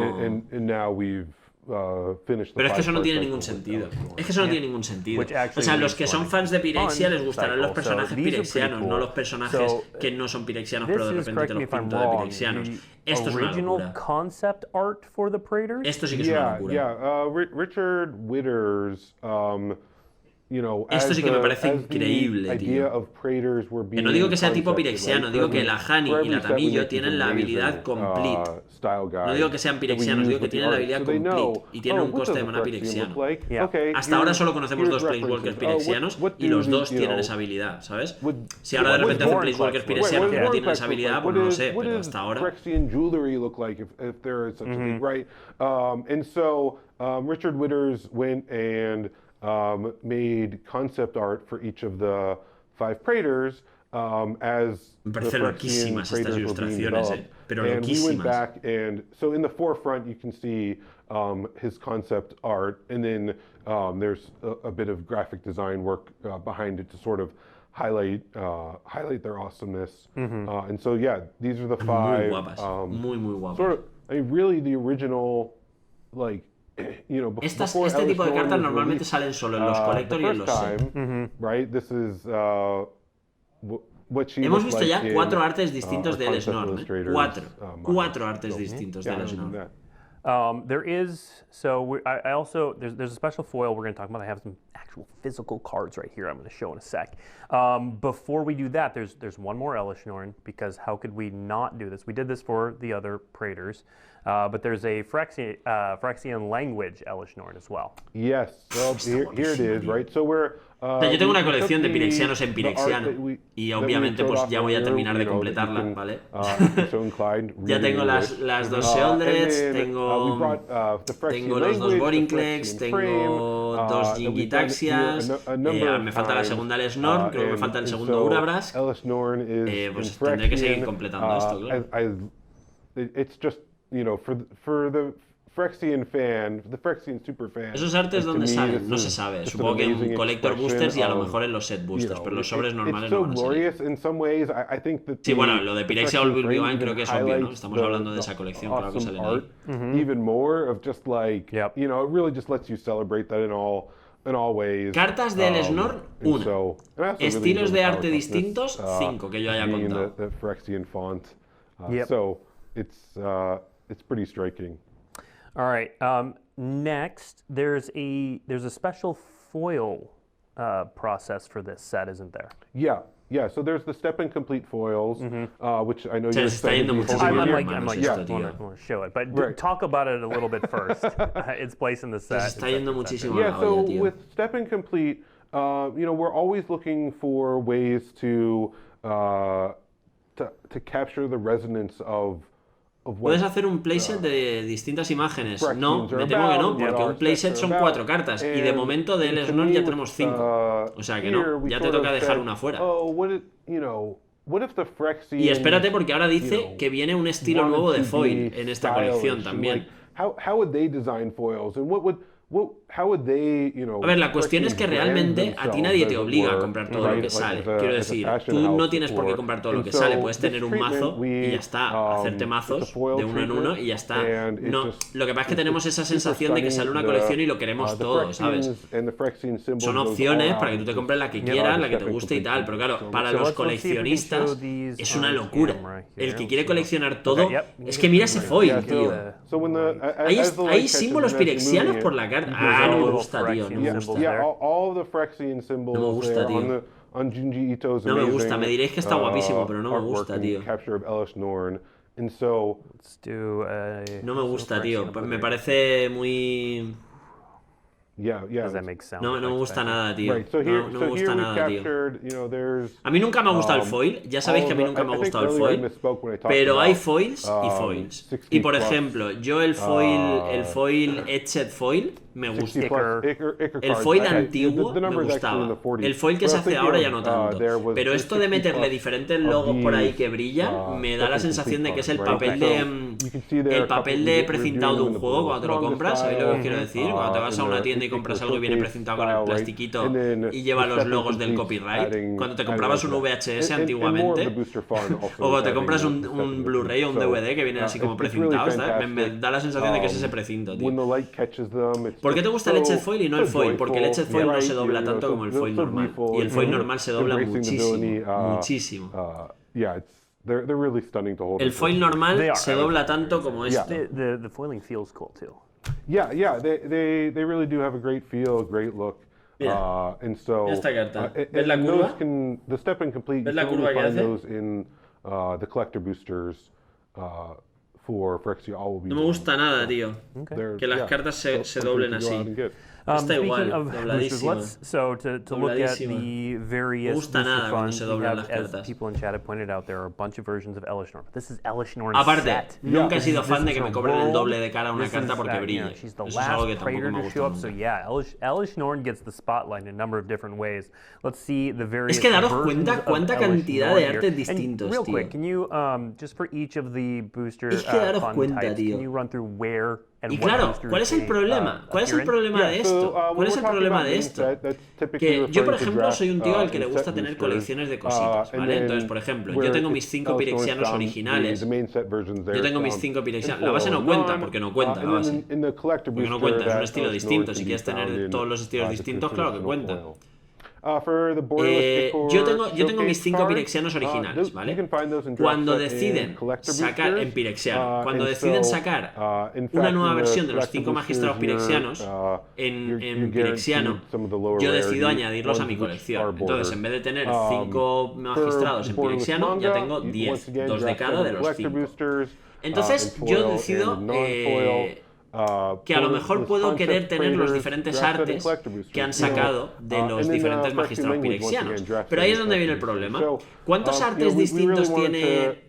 Pero es que eso no tiene ningún sentido. O sea, los que son fans de Phyrexia les gustarán los personajes pirexianos, no los personajes que no son pirexianos, pero de repente te los pinto de pirexianos. Esto es una locura. Esto sí que es una locura. Richard Witters Esto sí que me parece increíble, tío. Que no digo que sea tipo pirexiano, digo que la Hani y la Tamillo tienen la habilidad complete. No digo que sean pirexianos, digo que tienen la habilidad complete y tienen un coste de mana pirexiano. Hasta ahora solo conocemos dos Placewalkers pirexianos y los dos tienen esa habilidad, ¿sabes? Si ahora de repente hacen Placewalkers pirexianos que no tienen esa habilidad, pues no lo sé, pero hasta ahora... Richard Witters went and made concept art for each of the 5 Praetors as me parecen loquísimas estas ilustraciones, pero loquísimas. We went back and so in the forefront you can see his concept art, and then there's a bit of graphic design work behind it to sort of highlight their awesomeness. And so yeah, these are the 5. Muy guapas, muy guapas. Sort of, I mean, really the original, like. Este tipo de cartas normalmente salen solo en los collector y en los set. Hemos visto ya 4 artes distintos de Lesnorn. 4 artes distintos de Lesnorn. There is, so I also, there's a special foil we're going to talk about. I have some actual physical cards right here I'm going to show in a sec. Before we do that, there's one more Elishnorn, because how could we not do this? We did this for the other Praetors, but there's a Phyrexian language Elishnorn as well. Yes, well, here it is, right? So we're... yo tengo una colección de pirexianos en pirexiano y obviamente pues ya voy a terminar de completarla, ¿vale? Ya tengo las 2 Sheoldreds, tengo los 2 Vorinclex, tengo 2 Jingitaxias, me falta la segunda Lesnorn, creo que me falta el segundo Urabrask, pues tendré que seguir completando esto, claro. It's just, for the Phyrexian fan, the Phyrexian super fan. ¿Esos artes dónde salen? No se sabe. Supongo que en Collector Boosters y a lo mejor en los Set Boosters, pero los sobres normales no van a salir. Sí, bueno, lo de Phyrexia All Will Be One creo que es obvio, ¿no? Estamos hablando de esa colección, claro que salen ahí. Even more of just like, it really just lets you celebrate that in all ways. Cartas de Lesnorn, 1. Estilos de arte distintos, 5 que yo haya contado. The Phyrexian font. So it's pretty striking. All right. Next, there's a special foil process for this set, isn't there? Yeah. So there's the step and complete foils, which I know you're excited to want to show it, but talk about it a little bit first. Its place in the set. Está yendo muchísimo a la so olla, tío. With step and complete, we're always looking for ways to capture the resonance of. Puedes hacer un playset de distintas imágenes. No, me temo que no, porque un playset son 4 cartas y de momento de Lesnorn ya tenemos 5. O sea que no, ya te toca dejar una fuera. Y espérate, porque ahora dice que viene un estilo nuevo de foil en esta colección también. A ver, la cuestión es que realmente a ti nadie te obliga a comprar todo lo que sale. Quiero decir, tú no tienes por qué comprar todo lo que sale. Puedes tener un mazo y ya está. Hacerte mazos de uno en uno y ya está. No, lo que pasa es que tenemos esa sensación de que sale una colección y lo queremos todo, ¿sabes? Son opciones para que tú te compres la que quieras, la que te guste y tal. Pero claro, para los coleccionistas es una locura. El que quiere coleccionar todo, es que mira ese foil, tío. Hay símbolos pirexianos por la cara. Ah, no me gusta, tío. No me gusta. No me gusta, tío. No me gusta. Me diréis que está guapísimo, pero no me gusta, tío. No me gusta, tío. Me parece muy... No me gusta nada, tío. No me gusta nada, tío. A mí nunca me ha gustado el foil. Ya sabéis que a mí nunca me ha gustado el foil. Pero hay foils y foils. Y por ejemplo, yo el foil Etched Foil me gusta. El foil antiguo me gustaba. El foil que se hace ahora ya no tanto. Pero esto de meterle diferentes logos por ahí que brillan me da la sensación de que es el papel de precintado de un juego cuando te lo compras. ¿Sabéis lo que os quiero decir? Cuando te vas a una tienda y compras algo y viene precintado con el plastiquito y lleva los logos del copyright. Cuando te comprabas un VHS antiguamente, o cuando te compras un Blu-ray o un DVD que vienen así como precintado, me da la sensación de que es ese precinto, tío. ¿Por qué te gusta el Etched Foil y no el foil? Porque el Etched Foil no se dobla tanto como el foil normal. Y el foil normal se dobla muchísimo. El foil normal se dobla tanto como este. The foiling feels cool too. Yeah, they really do have a great feel, a great look. Mira, And so, esta carta. and ¿Ves la those curva? the step incomplete, ¿Ves you la can only curva que find hace? those in the collector boosters for Phyrexia All Will Be No me One. gusta nada, tío. They're- Que las yeah, cartas se something doblen to go out así. and get. Está igual, Speaking of boosters, dobladísima. to look at Dobladísima. the Me various gusta booster nada cuando funds, se we doblan have, las as cartas. people in chat have pointed out, there are a bunch of versions of Elishnorn. But this is Elishnorn Aparte, set. nunca he sido This fan de is que her me cobren el world. doble de cara a una This carta is, porque you know, brille. she's the Eso es algo que last tampoco praetor me to gusta show up. So nunca. yeah, Elishnorn gets the spotlight in a number of different ways. Let's see the various Es que daros versions cuenta of cuánta cantidad de Elishnorn here. artes And distintos, real tío. quick, can you just for each of the booster Es que daros fund cuenta, types, tío. can you run through where and Y what claro, boosters ¿cuál es el they, problema? ¿Cuál es el appear in? problema de esto? ¿Cuál es el problema de esto? Que yo, por ejemplo, soy un tío al que le gusta tener colecciones de cositas, ¿vale? Entonces, por ejemplo, yo tengo mis 5 pirexianos originales. Yo tengo mis 5 pirexianos. La base no cuenta, porque no cuenta la base. Porque no cuenta, es un estilo distinto. Si quieres tener todos los estilos distintos, claro que cuenta. Yo tengo mis 5 pirexianos originales, ¿vale? Cuando deciden sacar en pirexiano, cuando deciden sacar una nueva versión de los 5 magistrados pirexianos en pirexiano, yo decido añadirlos a mi colección. Entonces, en vez de tener 5 magistrados en pirexiano, ya tengo 10, 2 de cada de los 5. Entonces, yo decido que a lo mejor puedo querer tener los diferentes artes que han sacado de los diferentes magistrados pirexianos. Pero ahí es donde viene el problema. ¿Cuántos artes distintos tiene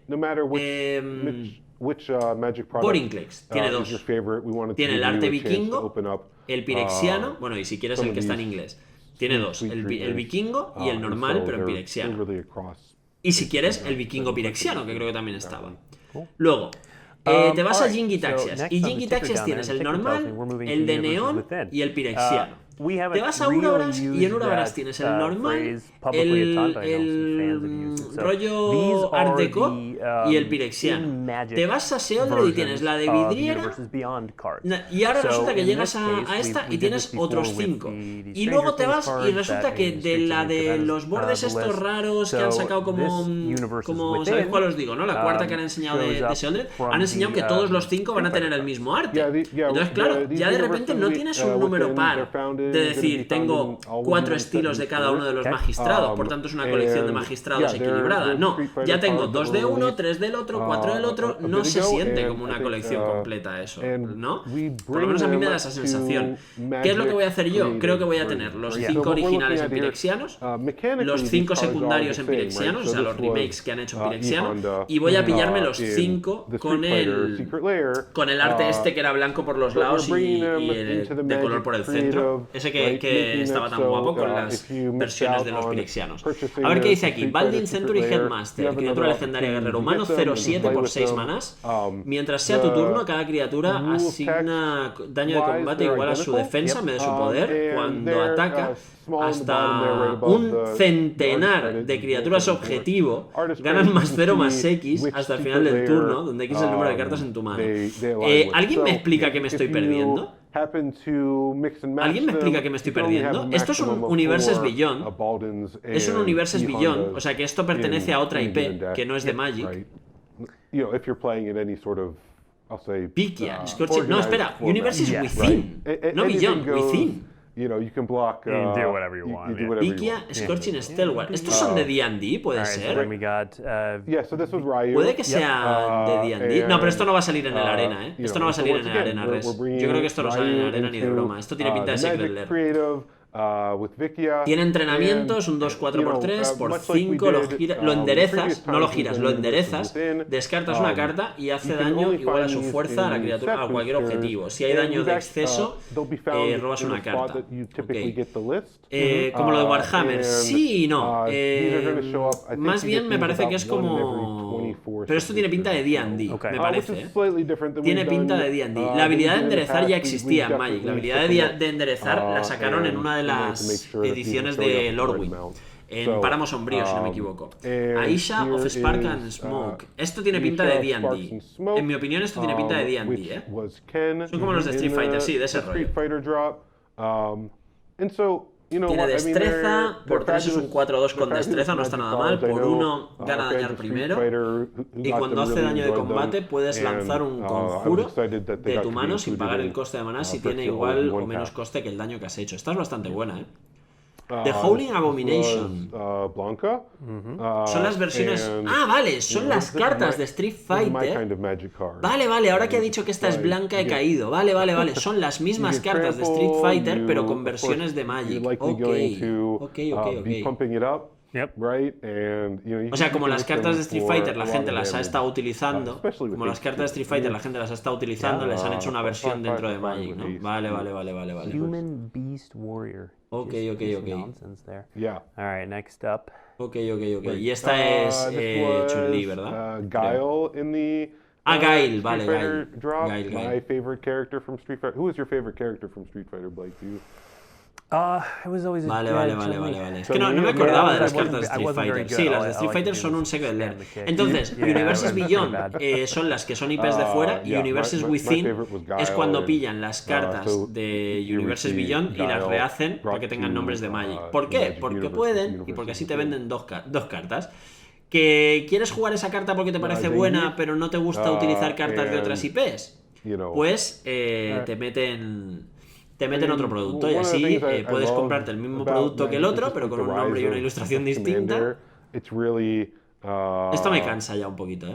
Borinclex? Tiene 2. Tiene el arte vikingo, el pirexiano, bueno, y si quieres el que está en inglés. Tiene 2, el vikingo y el normal, pero en pirexiano. Y si quieres, el vikingo pirexiano, que creo que también estaba. Luego, te vas a Jingitaxias. Y Jingitaxias tienes el normal, el de neón y el pirexiano. Te vas a Urabras y en Urabras tienes el normal, el rollo Art Deco y el pirexiano. Te vas a Seoldred y tienes la de vidriera y ahora resulta que llegas a esta y tienes otros 5. Y luego te vas y resulta que de la de los bordes estos raros que han sacado como ¿sabéis cuál os digo? ¿No? La cuarta que han enseñado de Seoldred, han enseñado que todos los 5 van a tener el mismo arte. Entonces, claro, ya de repente no tienes un número par de decir, tengo 4 estilos de cada uno de los magistrados, por tanto es una colección de magistrados equilibrada. No, ya tengo 2 de uno, 3 del otro, 4 del otro, no se siente como una colección completa eso, ¿no? Por lo menos a mí me da esa sensación. ¿Qué es lo que voy a hacer yo? Creo que voy a tener los 5 originales en pirexianos, los 5 secundarios en pirexianos, o sea, los remakes que han hecho en pirexiano, y voy a pillarme los 5 con el arte este que era blanco por los lados y de color por el centro. Ese que estaba tan guapo con las versiones de los pirexianos. A ver qué dice aquí. Baldin Century Headmaster, criatura legendaria guerrero humano, 0-7 por 6 manás. Mientras sea tu turno, cada criatura asigna daño de combate igual a su defensa en vez de su poder. Cuando ataca, hasta un centenar de criaturas objetivo ganan +0/+X hasta el final del turno, donde X es el número de cartas en tu mano. ¿Alguien me explica qué me estoy perdiendo? ¿Alguien me explica qué me estoy perdiendo? Esto es un Universes Beyond. Es un Universes Beyond, o sea que esto pertenece a otra IP que no es de Magic. Piquia, Scorching. No, espera, Universes Within. No Beyond, Within. Piquia, Scorching, Stelwar. ¿Estos son de D&D? ¿Puede ser? Puede que sea de D&D. No, pero esto no va a salir en el arena, ¿eh? Esto no va a salir en el arena, Res. Yo creo que esto no sale en el arena ni de broma. Esto tiene pinta de Secret Lair. Tiene entrenamiento, es un 2-4x3, por 5, lo enderezas, no lo giras, lo enderezas, descartas una carta y hace daño igual a su fuerza a la criatura, a cualquier objetivo. Si hay daño de exceso, robas una carta. Okay. Como lo de Warhammer, sí y no. Más bien me parece que es como... Pero esto tiene pinta de D&D, me parece. Tiene pinta de D&D. La habilidad de enderezar ya existía en Magic. La habilidad de enderezar la sacaron en una de las ediciones de Lordwing. En Páramo Sombrío, si no me equivoco. Aisha of Spark and Smoke. Esto tiene pinta de D&D. En mi opinión, esto tiene pinta de D&D, ¿eh? Son como los de Street Fighter, sí, de ese rollo. Tiene destreza, por 3 es un 4-2 con destreza, no está nada mal. Por 1 gana dañar primero. Y cuando hace daño de combate puedes lanzar un conjuro de tu mano sin pagar el coste de maná si tiene igual o menos coste que el daño que has hecho. Esta es bastante buena, ¿eh? The Howling Abomination. Blanca. Son las versiones... Ah, vale, son las cartas de Street Fighter. Vale, ahora que ha dicho que esta es blanca he caído. Vale. Son las mismas cartas de Street Fighter, pero con versiones de Magic. Ok. Yep. O sea, como las cartas de Street Fighter la gente las ha estado utilizando, les han hecho una versión dentro de Magic, ¿no? Vale. Human Beast Warrior. Ok. Nonsense there. Yeah. All right, next up. Ok. Y esta es Chun-Li, ¿verdad? Guile in the Guile, vale, Street Fighter Guile. drop. Guile. My favorite character from Street Fighter. Who is your favorite character from Street Fighter, Blake? It was always Vale. Es que no me acordaba de las cartas de Street Fighter. Sí, las de Street Fighter son un secret lair. Entonces, Universes Beyond son las que son IPs de fuera y Universes Within es cuando pillan las cartas de Universes Beyond y las rehacen para que tengan nombres de Magic. ¿Por qué? Porque pueden y porque así te venden dos cartas. ¿Que quieres jugar esa carta porque te parece buena pero no te gusta utilizar cartas de otras IPs? Pues te meten otro producto y así puedes comprarte el mismo producto que el otro, pero con un nombre y una ilustración distinta. Esto me cansa ya un poquito,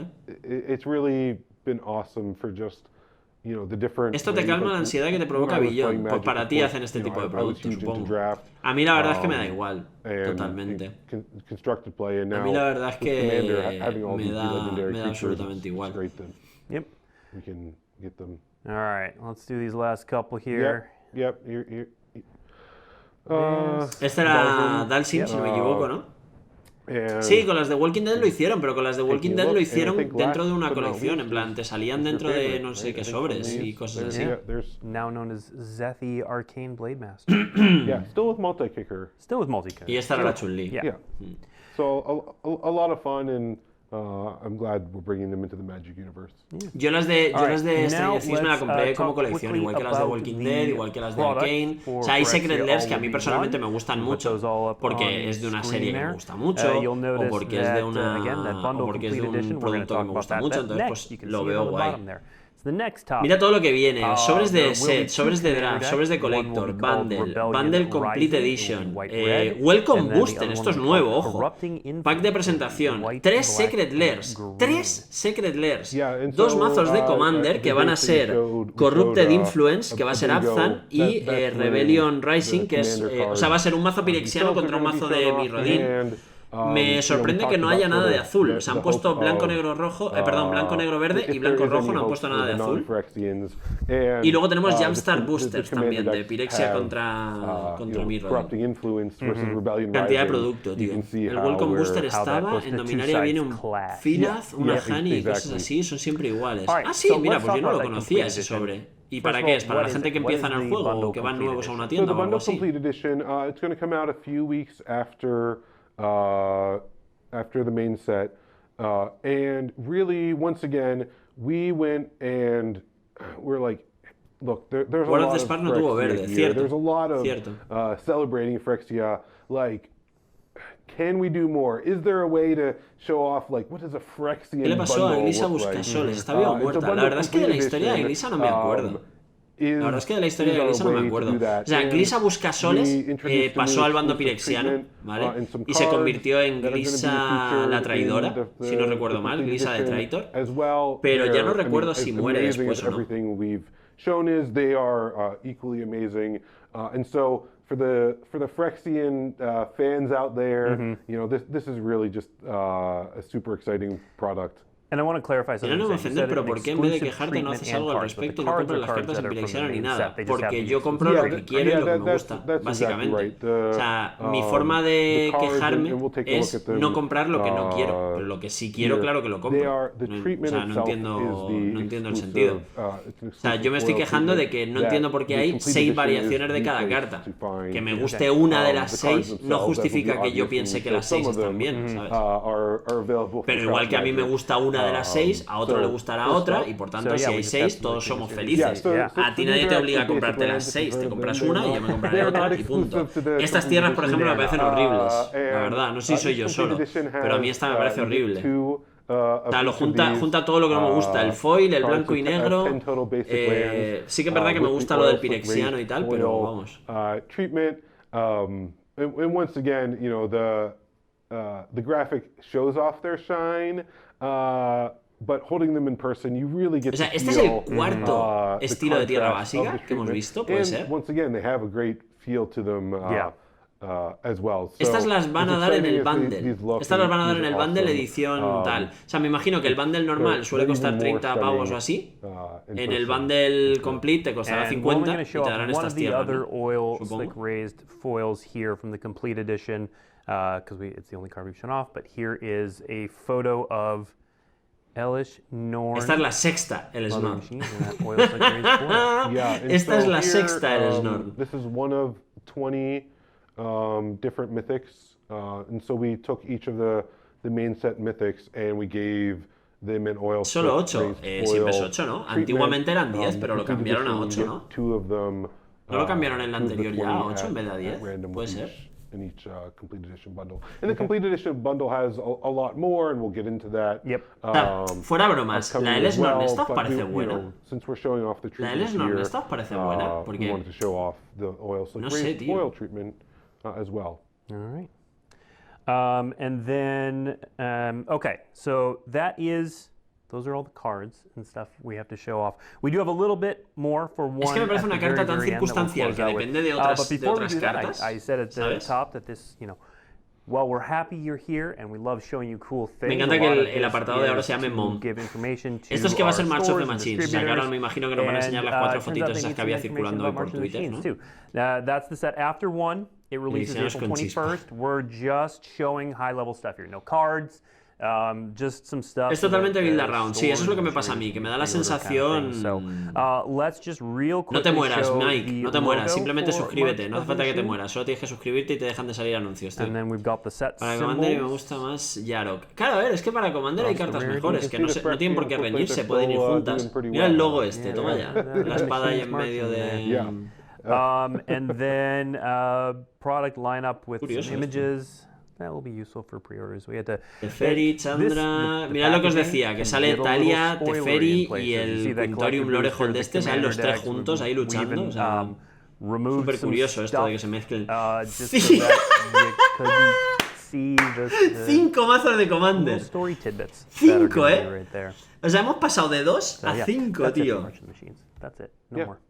Esto te calma la ansiedad que te provoca Beyond. Pues para ti hacen este tipo de productos, supongo. A mí la verdad es que me da igual, totalmente. A mí la verdad es que me da absolutamente igual. Yep. All right, let's do these last couple here. Yep. Esta era Dalsim, si no me equivoco, ¿no? Sí, con las de Walking Dead lo hicieron, pero con las de Walking Dead lo hicieron dentro de una colección, en plan, te salían dentro de no sé qué sobres y cosas así. Now known as Zethi Arcane Blade Master. Still with multi-kicker. Y esta era la Chun-Li. Yeah. So a lot of fun, and I'm glad we're bringing them into the Magic universe. Yo las de Stranger Things me la compré como colección, igual que las de Walking Dead, igual que las de Arcane. O sea, hay Secret Lairs que a mí personalmente me gustan mucho, porque es de una serie que me gusta mucho, o porque es de un producto que me gusta mucho, entonces pues lo veo guay. Mira todo lo que viene, sobres de set, sobres de draft, sobres de collector, bundle complete edition, welcome booster, esto es nuevo, ojo, pack de presentación, 3 secret lairs, 2 mazos de commander que van a ser Corrupted Influence, que va a ser Abzan, y Rebellion Rising, que es, o sea, va a ser un mazo pirexiano contra un mazo de Mirrodin. Me sorprende que no haya nada de azul. Se han puesto blanco, negro, rojo, blanco, negro, verde y blanco, rojo. No han puesto nada de azul. Y luego tenemos Jumpstart Boosters también de Phyrexia contra Mirrodin. Cantidad de producto, tío. El Welcome Booster estaba, en Dominaria viene un Finaz, una Honey y cosas así, son siempre iguales. Ah, sí, mira, pues yo no lo conocía ese sobre. ¿Y para qué es? ¿Para la gente que empieza en el juego o que van nuevos a una tienda o algo así? After the main set, and really, once again, we went and we're like, look, there's a lot of Phyrexia here. There's a lot of celebrating Phyrexia. Like, can we do more? Is there a way to show off, like, what does a Phyrexian ¿Qué le pasó a Glisa Buscasoles? Está viva o muerta. La verdad es que de la historia de Glisa no me acuerdo. La verdad es que de la historia de Glisa no me acuerdo. O sea, Glisa Buscasoles pasó al bando pirexiano, ¿vale? Y se convirtió en Glisa la traidora, si no recuerdo mal, Glisa de Traitor. Pero ya no recuerdo si muere después o no. For the Phyrexian fans out there, you know, this is really just a super exciting product. And I want to clarify something. No me ofender, pero ¿por qué en vez de quejarte no haces algo al respecto y no compras las cartas en Phyrexiano ni nada? Porque yo compro lo que quiero y lo que me gusta, básicamente. O sea, mi forma de quejarme es no comprar lo que no quiero, pero lo que sí quiero, claro que lo compro. O sea, no entiendo el sentido. O sea, yo me estoy quejando de que no entiendo por qué hay 6 variaciones de cada carta. Que me guste una de las 6 no justifica que yo piense que las 6 están bien, ¿sabes? Pero igual que a mí me gusta una de las 6, a otro le gustará otra y por tanto si hay 6 todos somos felices. A ti nadie te obliga a comprarte las 6, te compras una y yo me compraré otra y punto. Estas tierras, por ejemplo, me parecen horribles, la verdad, no sé si soy yo solo, pero a mí esta me parece horrible. O sea, junta todo lo que no me gusta, el foil, el blanco y negro. Sí que es verdad que me gusta lo del pirexiano y tal, pero vamos. and once again, you know, the graphic shows off their shine, but holding them in person, you really get O sea, to este es feel, el cuarto the estilo de tierra contrast of básica the que hemos treatment. visto, puede And ser. once again, they have a great feel to them. As well. So Estas las van a it's dar en exciting el as bundle. these look, Estas las van a dar en these el are bundle awesome. edición tal. O sea, me imagino que el bundle normal suele costar 30 pavos o así. En el bundle complete te costará 50 y te darán estas tierras, other oil supongo. slick raised foils here from the complete edition, because it's the only card we've shown off. But here is a photo of Elish Norn. Esta es la sexta, el Snorn. Yeah, and Esta es la here, sexta, el Snorn. This is one of 20 different mythics, and so we took each of the main set mythics and we gave them an oil. Solo 8, siempre es 8, ¿no? Antiguamente eran 10, pero lo the complete cambiaron a edition, 8, we ¿no? get two of them, ¿No lo cambiaron en el two of the anterior ya a 20 8 en vez de a at 10? random Puede with ser. in each complete edition bundle. And the complete edition bundle has a lot more, and we'll get into that. Yep. Fuera bromas, la L Snorn esta os parece buena. Since we're showing off the La L treatment Snorn here, esta os parece buena, we porque wanted to show off the oil slick no sé, raised tío. oil treatment as well. All right. And then, okay, so those are all the cards and stuff we have to show off. We do have a little bit more for one. Es que me parece una carta tan circunstancial que depende de otras cartas. I said at the top that this, you know, well, we're happy you're here and we love showing you cool things. Me encanta que el apartado de ahora se llame Mom. Esto es que va a ser March of the Machines. O sea, que ahora me imagino que nos van a enseñar las 4 fotitos esas que había circulando hoy por Twitter, ¿no? That's the set after one. It releases April 21st. We're just showing high-level stuff here. No cards, just some stuff. Es totalmente build around. Sí, eso es lo que me pasa a mí, que me da la sensación... Let's just real no te mueras, Mike, no te mueras. Simplemente suscríbete. No hace falta que te mueras. Solo tienes que suscribirte y te dejan de salir anuncios, tío. Para Commander me gusta más Yarok. Claro, a ver, es que para Commander hay cartas mejores, que no tienen por qué reñirse, pueden ir juntas. Mira el logo este, toma ya. La espada ahí en medio de... and then product lineup with some images. That will be useful for pre-orders. We had to. Teferi, Chandra. Mirad lo que os decía, que sale Talia, Teferi y el Quintorium Lorehold de este, salen los tres juntos ahí luchando. O sea, súper curioso esto de que se mezclen. 5 mazos de Commander. 5, O sea, hemos pasado de 2 a 5, tío.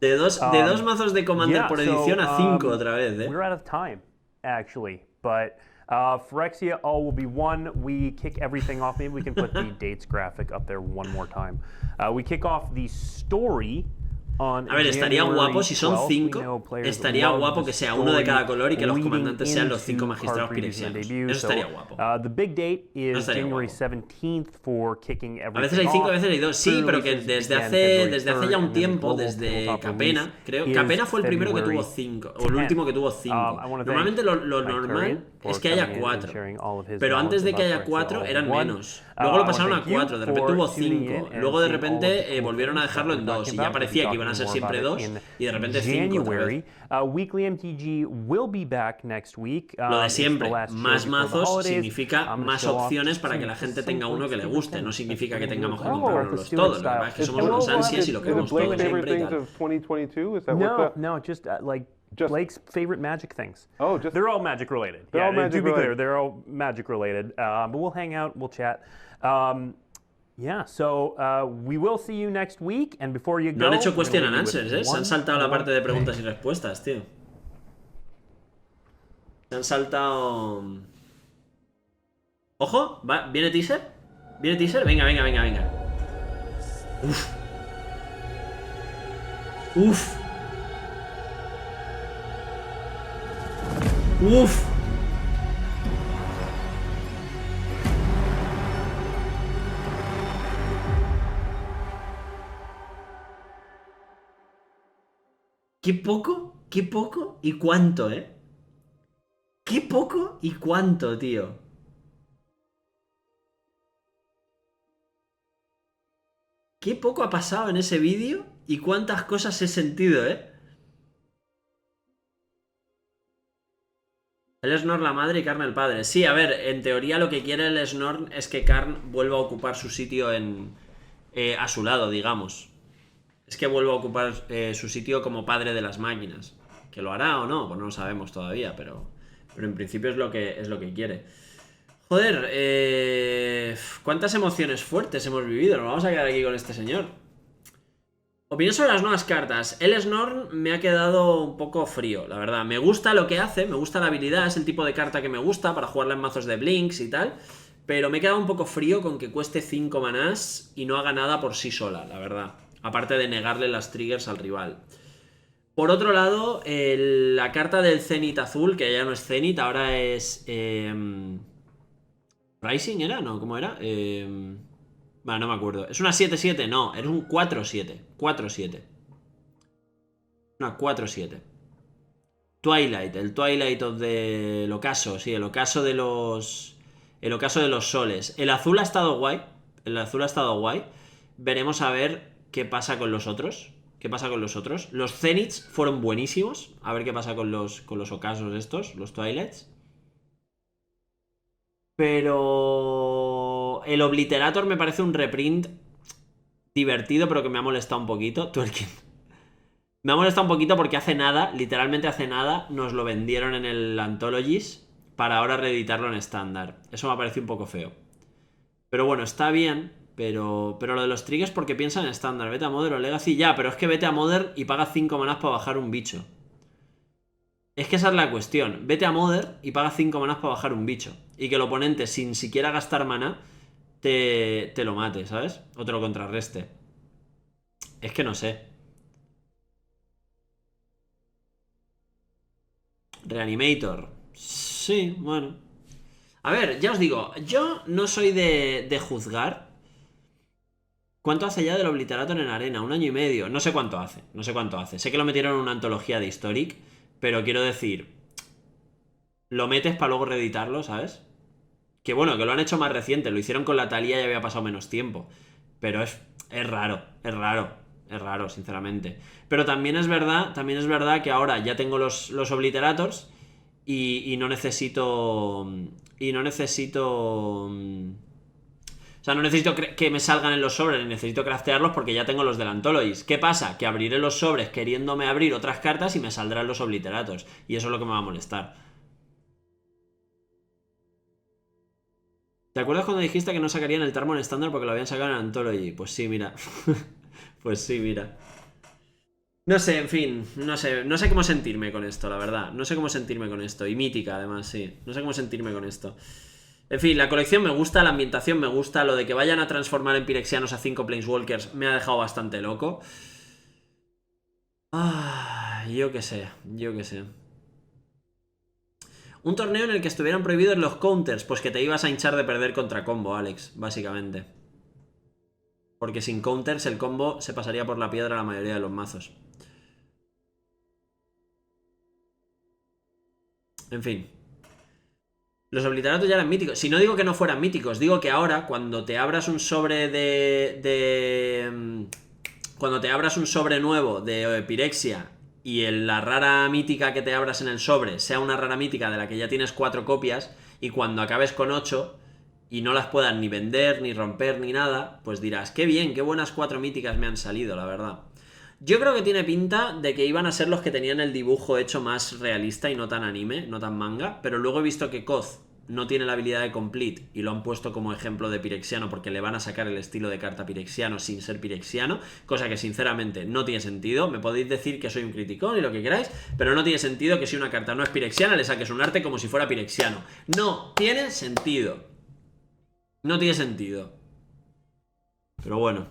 De dos mazos de Commander por edición a 5 otra vez, We're out of time, actually, but Phyrexia all will be one. We kick everything off. Maybe we can put the dates graphic up there one more time. We kick off the story. A ver, estaría guapo si son 5. Estaría guapo que sea uno de cada color y que los comandantes sean los 5 magistrados pirexianos. Eso estaría guapo. The big date is January 17th for kicking everything. A veces hay 5, a veces hay 2. Sí, pero que desde hace ya un tiempo, desde Capena, creo. Capena fue el primero que tuvo 5, o el último que tuvo 5. Normalmente lo normal es que haya 4. Pero antes de que haya 4 eran menos. Luego lo pasaron a 4, de repente hubo 5. Luego de repente volvieron a dejarlo en 2 y ya parecía que iban a ser siempre 2 y de repente 5 otra vez. Weekly MTG will be back next week. Lo de siempre, más mazos significa más opciones para que la gente tenga uno que le guste. No significa que tengamos que comprarlos todos. La verdad es que somos unos ansias y lo queremos todo siempre y tal. No, just like Blake's favorite Magic things. Oh, just they're all Magic related. They're all Magic to be clear, related. they're all Magic related. But we'll hang out, we'll chat. Yeah, so we will see you next week. And before you go, no han hecho question and answers, ¿eh? Se han saltado la parte de preguntas y respuestas, tío. Se han saltado. Ojo, va, ¿viene teaser? ¿Viene teaser? Venga. Uf. Qué poco y cuánto, Qué poco y cuánto, tío. Qué poco ha pasado en ese vídeo y cuántas cosas he sentido, El Snorn la madre y Karn el padre. Sí, a ver, en teoría lo que quiere el Snorn es que Karn vuelva a ocupar su sitio a su lado, digamos. Es que vuelva a ocupar su sitio como padre de las máquinas. ¿Que lo hará o no? Pues no lo sabemos todavía, pero Pero en principio es lo que quiere. Joder, cuántas emociones fuertes hemos vivido. Nos vamos a quedar aquí con este señor. Opinión sobre las nuevas cartas. El Snorn me ha quedado un poco frío, la verdad. Me gusta lo que hace, me gusta la habilidad, es el tipo de carta que me gusta para jugarla en mazos de Blinks y tal. Pero me he quedado un poco frío con que cueste 5 manás y no haga nada por sí sola, la verdad. Aparte de negarle las triggers al rival. Por otro lado, la carta del Zenith azul, que ya no es Zenith, ahora es... ¿Rising era? No, ¿cómo era? Bueno, no me acuerdo. ¿Es una 7-7? No, es un 4-7. 4-7. Una 4-7. Twilight, el Twilight del ocaso, sí, el ocaso de los... El ocaso de los soles. El azul ha estado guay. El azul ha estado guay. Veremos a ver qué pasa con los otros. ¿Qué pasa con los otros? Los Zeniths fueron buenísimos. A ver qué pasa con los ocasos estos, los Twilights. Pero... El Obliterator me parece un reprint divertido, pero que me ha molestado un poquito. Twerking. Me ha molestado un poquito porque hace nada, literalmente hace nada, nos lo vendieron en el Anthologies para ahora reeditarlo en estándar. Eso me ha parecido un poco feo. Pero bueno, está bien, pero lo de los triggers porque piensa en estándar. Vete a Modern o Legacy, ya, pero es que vete a Modern y paga 5 manás para bajar un bicho. Es que esa es la cuestión. Vete a Modern y paga 5 manás para bajar un bicho. Y que el oponente, sin siquiera gastar maná, te lo mate, ¿sabes? O te lo contrarreste. Es que no sé. Reanimator. Sí, bueno. A ver, ya os digo, yo no soy de juzgar. ¿Cuánto hace ya del Obliterator en arena? 1 año y medio. No sé cuánto hace, no sé cuánto hace. Sé que lo metieron en una antología de Historic, pero quiero decir, lo metes para luego reeditarlo, ¿sabes? Que bueno, que lo han hecho más reciente, lo hicieron con la Thalía y había pasado menos tiempo. Pero es raro, es raro, es raro, sinceramente. Pero también es verdad que ahora ya tengo los Obliterators y no necesito... Y no necesito... O sea, no necesito que me salgan en los sobres, necesito craftearlos porque ya tengo los del Anthologies. ¿Qué pasa? Que abriré los sobres queriéndome abrir otras cartas y me saldrán los Obliterators. Y eso es lo que me va a molestar. ¿Te acuerdas cuando dijiste que no sacarían el Tarmon estándar porque lo habían sacado en Anthology? Pues sí, mira. Pues sí, mira. No sé, en fin, no sé cómo sentirme con esto, la verdad. No sé cómo sentirme con esto. Y mítica, además, sí. No sé cómo sentirme con esto. En fin, la colección me gusta, la ambientación me gusta. Lo de que vayan a transformar en pirexianos a 5 Planeswalkers me ha dejado bastante loco. Ah, yo qué sé, yo qué sé. Un torneo en el que estuvieran prohibidos los counters, pues que te ibas a hinchar de perder contra combo, Alex, básicamente. Porque sin counters el combo se pasaría por la piedra a la mayoría de los mazos. En fin. Los obliteratos ya eran míticos. Si no digo que no fueran míticos, digo que ahora, cuando te abras un sobre cuando te abras un sobre nuevo de Phyrexia y la rara mítica que te abras en el sobre sea una rara mítica de la que ya tienes 4 copias, y cuando acabes con 8 y no las puedas ni vender, ni romper, ni nada, pues dirás, qué bien, qué buenas 4 míticas me han salido, la verdad. Yo creo que tiene pinta de que iban a ser los que tenían el dibujo hecho más realista y no tan anime, no tan manga, pero luego he visto que Koz no tiene la habilidad de complete y lo han puesto como ejemplo de pirexiano porque le van a sacar el estilo de carta pirexiano sin ser pirexiano, cosa que sinceramente no tiene sentido. Me podéis decir que soy un criticón y lo que queráis, pero no tiene sentido que si una carta no es pirexiana le saques un arte como si fuera pirexiano. No tiene sentido. No tiene sentido. Pero bueno.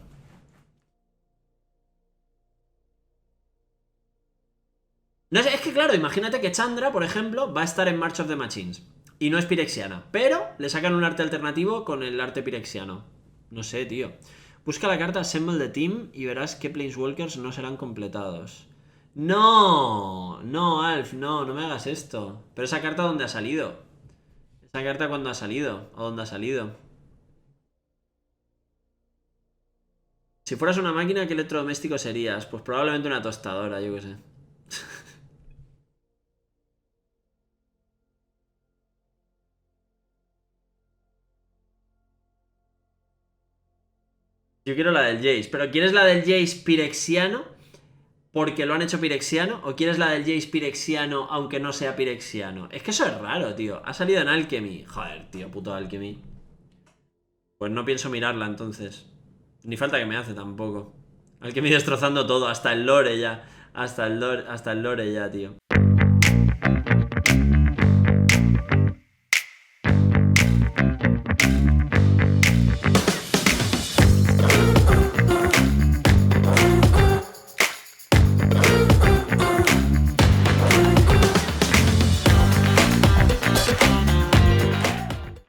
No es que claro, imagínate que Chandra, por ejemplo, va a estar en March of the Machines y no es pirexiana, pero le sacan un arte alternativo con el arte pirexiano. No sé, tío. Busca la carta Assemble the Team y verás qué Planeswalkers no serán completados. No, no, Alf, no, no me hagas esto. Pero esa carta, ¿dónde ha salido? ¿Esa carta cuándo ha salido? ¿O dónde ha salido? Si fueras una máquina, ¿qué electrodoméstico serías? Pues probablemente una tostadora, yo qué sé. Yo quiero la del Jace, pero ¿quieres la del Jace pirexiano porque lo han hecho pirexiano? ¿O quieres la del Jace pirexiano aunque no sea pirexiano? Es que eso es raro, tío. Ha salido en Alchemy. Joder, tío, puto Alchemy. Pues no pienso mirarla entonces. Ni falta que me hace tampoco. Alchemy destrozando todo, hasta el lore ya. Hasta el lore ya, tío.